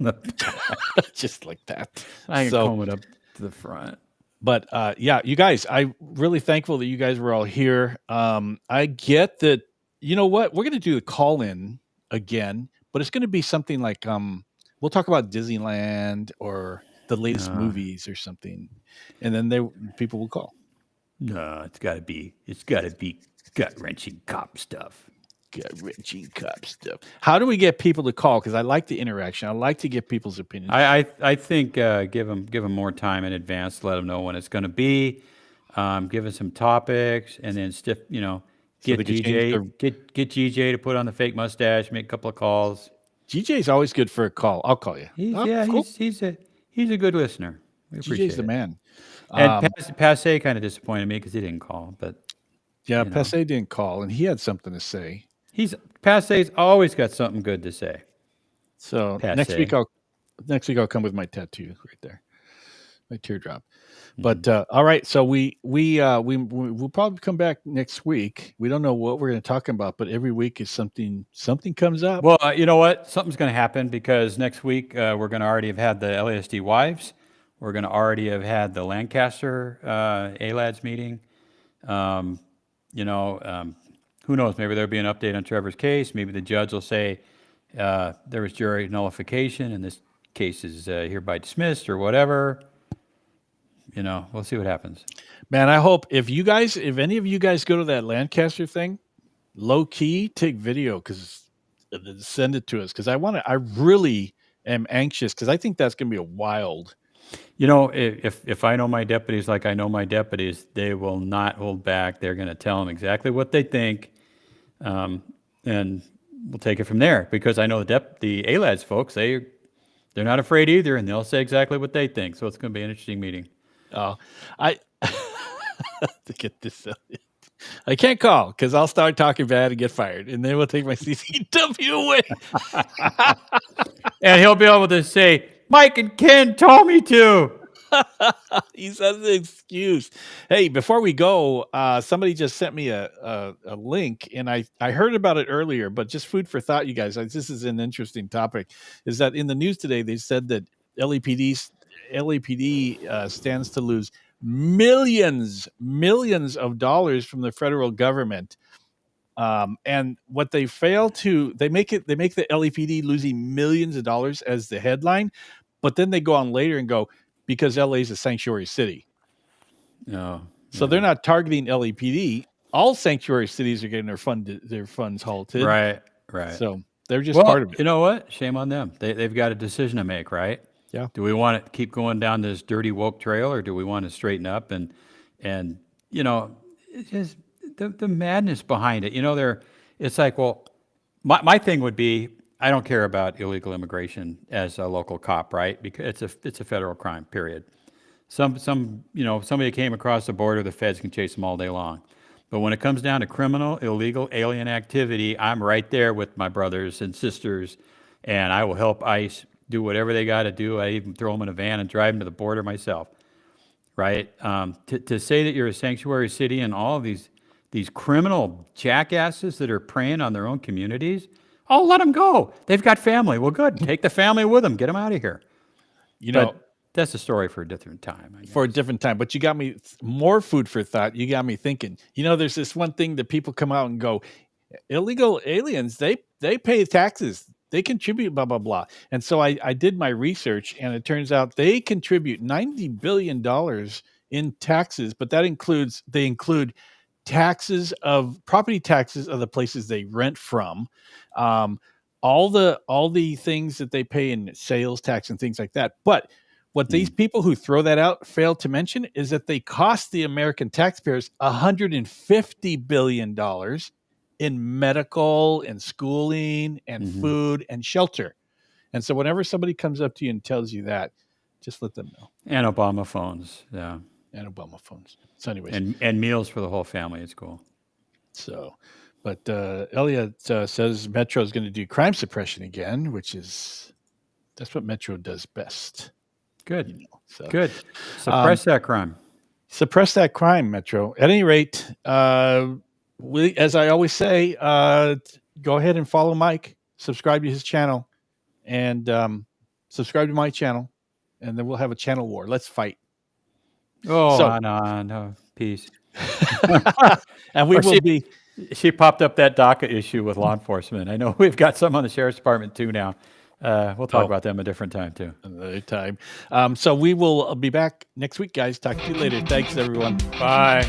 Just like that. I can comb it up to the front. But yeah, you guys, I'm really thankful that you guys were all here. I get that. You know what? We're going to do the call-in again, but it's going to be something like we'll talk about Disneyland or the latest movies or something, and then people will call. No, it's got to be gut-wrenching cop stuff. Gut-wrenching cop stuff. How do we get people to call? Because I like the interaction. I like to get people's opinions. I think give them more time in advance. Let them know when it's going to be. Give us some topics, and then get GJ to put on the fake mustache, make a couple of calls. GJ's always good for a call. I'll call you. Cool. He's a good listener. We appreciate GJ's the man. And Passe kind of disappointed me because he didn't call, but Passe didn't call, and he had something to say. Passe's always got something good to say. So next week I'll come with my tattoo right there, my teardrop. But all right, so we'll probably come back next week. We don't know what we're going to talk about, but every week is something comes up. Well, you know what? Something's going to happen because next week we're going to already have had the LASD wives. We're going to already have had the Lancaster ALADS meeting. Who knows? Maybe there'll be an update on Trevor's case. Maybe the judge will say there was jury nullification and this case is hereby dismissed or whatever. We'll see what happens. Man, I hope if any of you guys go to that Lancaster thing, low key take video send it to us because I really am anxious because I think that's going to be a wild. If I know my deputies like I know my deputies, they will not hold back. They're going to tell them exactly what they think, and we'll take it from there. Because I know the ALADS folks, they're not afraid either, and they'll say exactly what they think. So it's going to be an interesting meeting. Oh, I to get this. I can't call because I'll start talking bad and get fired, and then we'll take my CCW away. And he'll be able to say, Mike and Ken told me to. He says an excuse. Hey, before we go, somebody just sent me a link, and I heard about it earlier, but just food for thought, you guys. This is an interesting topic. Is that in the news today? They said that LAPD stands to lose millions of dollars from the federal government. And what they fail to, they make the LAPD losing millions of dollars as the headline, but then they go on later and go, because LA is a sanctuary city. No. So they're not targeting LAPD. All sanctuary cities are getting their funds halted. Right. So they're just part of it. You know what? Shame on them. They've got a decision to make, right? Yeah. Do we want to keep going down this dirty woke trail, or do we want to straighten up and you know, it's just the madness behind it. You know, it's like, well, my thing would be, I don't care about illegal immigration as a local cop, right? Because it's a federal crime, period. Somebody came across the border, the feds can chase them all day long. But when it comes down to criminal, illegal, alien activity, I'm right there with my brothers and sisters, and I will help ICE do whatever they got to do. I even throw them in a van and drive them to the border myself, right? To say that you're a sanctuary city and all of these criminal jackasses that are preying on their own communities, oh, let them go. They've got family. Well, good. Take the family with them. Get them out of here. You know, but that's a story for a different time. For a different time. But you got me more food for thought. You got me thinking. You know, there's this one thing that people come out and go, illegal aliens, they pay taxes. They contribute, blah, blah, blah. And so I did my research, and it turns out they contribute $90 billion in taxes, but they include taxes of property taxes of the places they rent from, all the things that they pay in sales tax and things like that. But what these people who throw that out fail to mention is that they cost the American taxpayers $150 billion in medical and schooling and food and shelter. And so whenever somebody comes up to you and tells you that, just let them know. And Obama phones, yeah. And Obama phones. So anyways. And meals for the whole family. It's cool. So, but Elliot says Metro is going to do crime suppression again, that's what Metro does best. Good. You know, so. Good. Suppress that crime. Suppress that crime, Metro. At any rate, as I always say, go ahead and follow Mike, subscribe to his channel, and subscribe to my channel, and then we'll have a channel war. Let's fight. Oh, no, peace. And we will be. She popped up that DACA issue with law enforcement. I know we've got some on the sheriff's department too now. We'll talk about them a different time too. Another time. So we will be back next week, guys. Talk to you later. Thanks, everyone. Bye.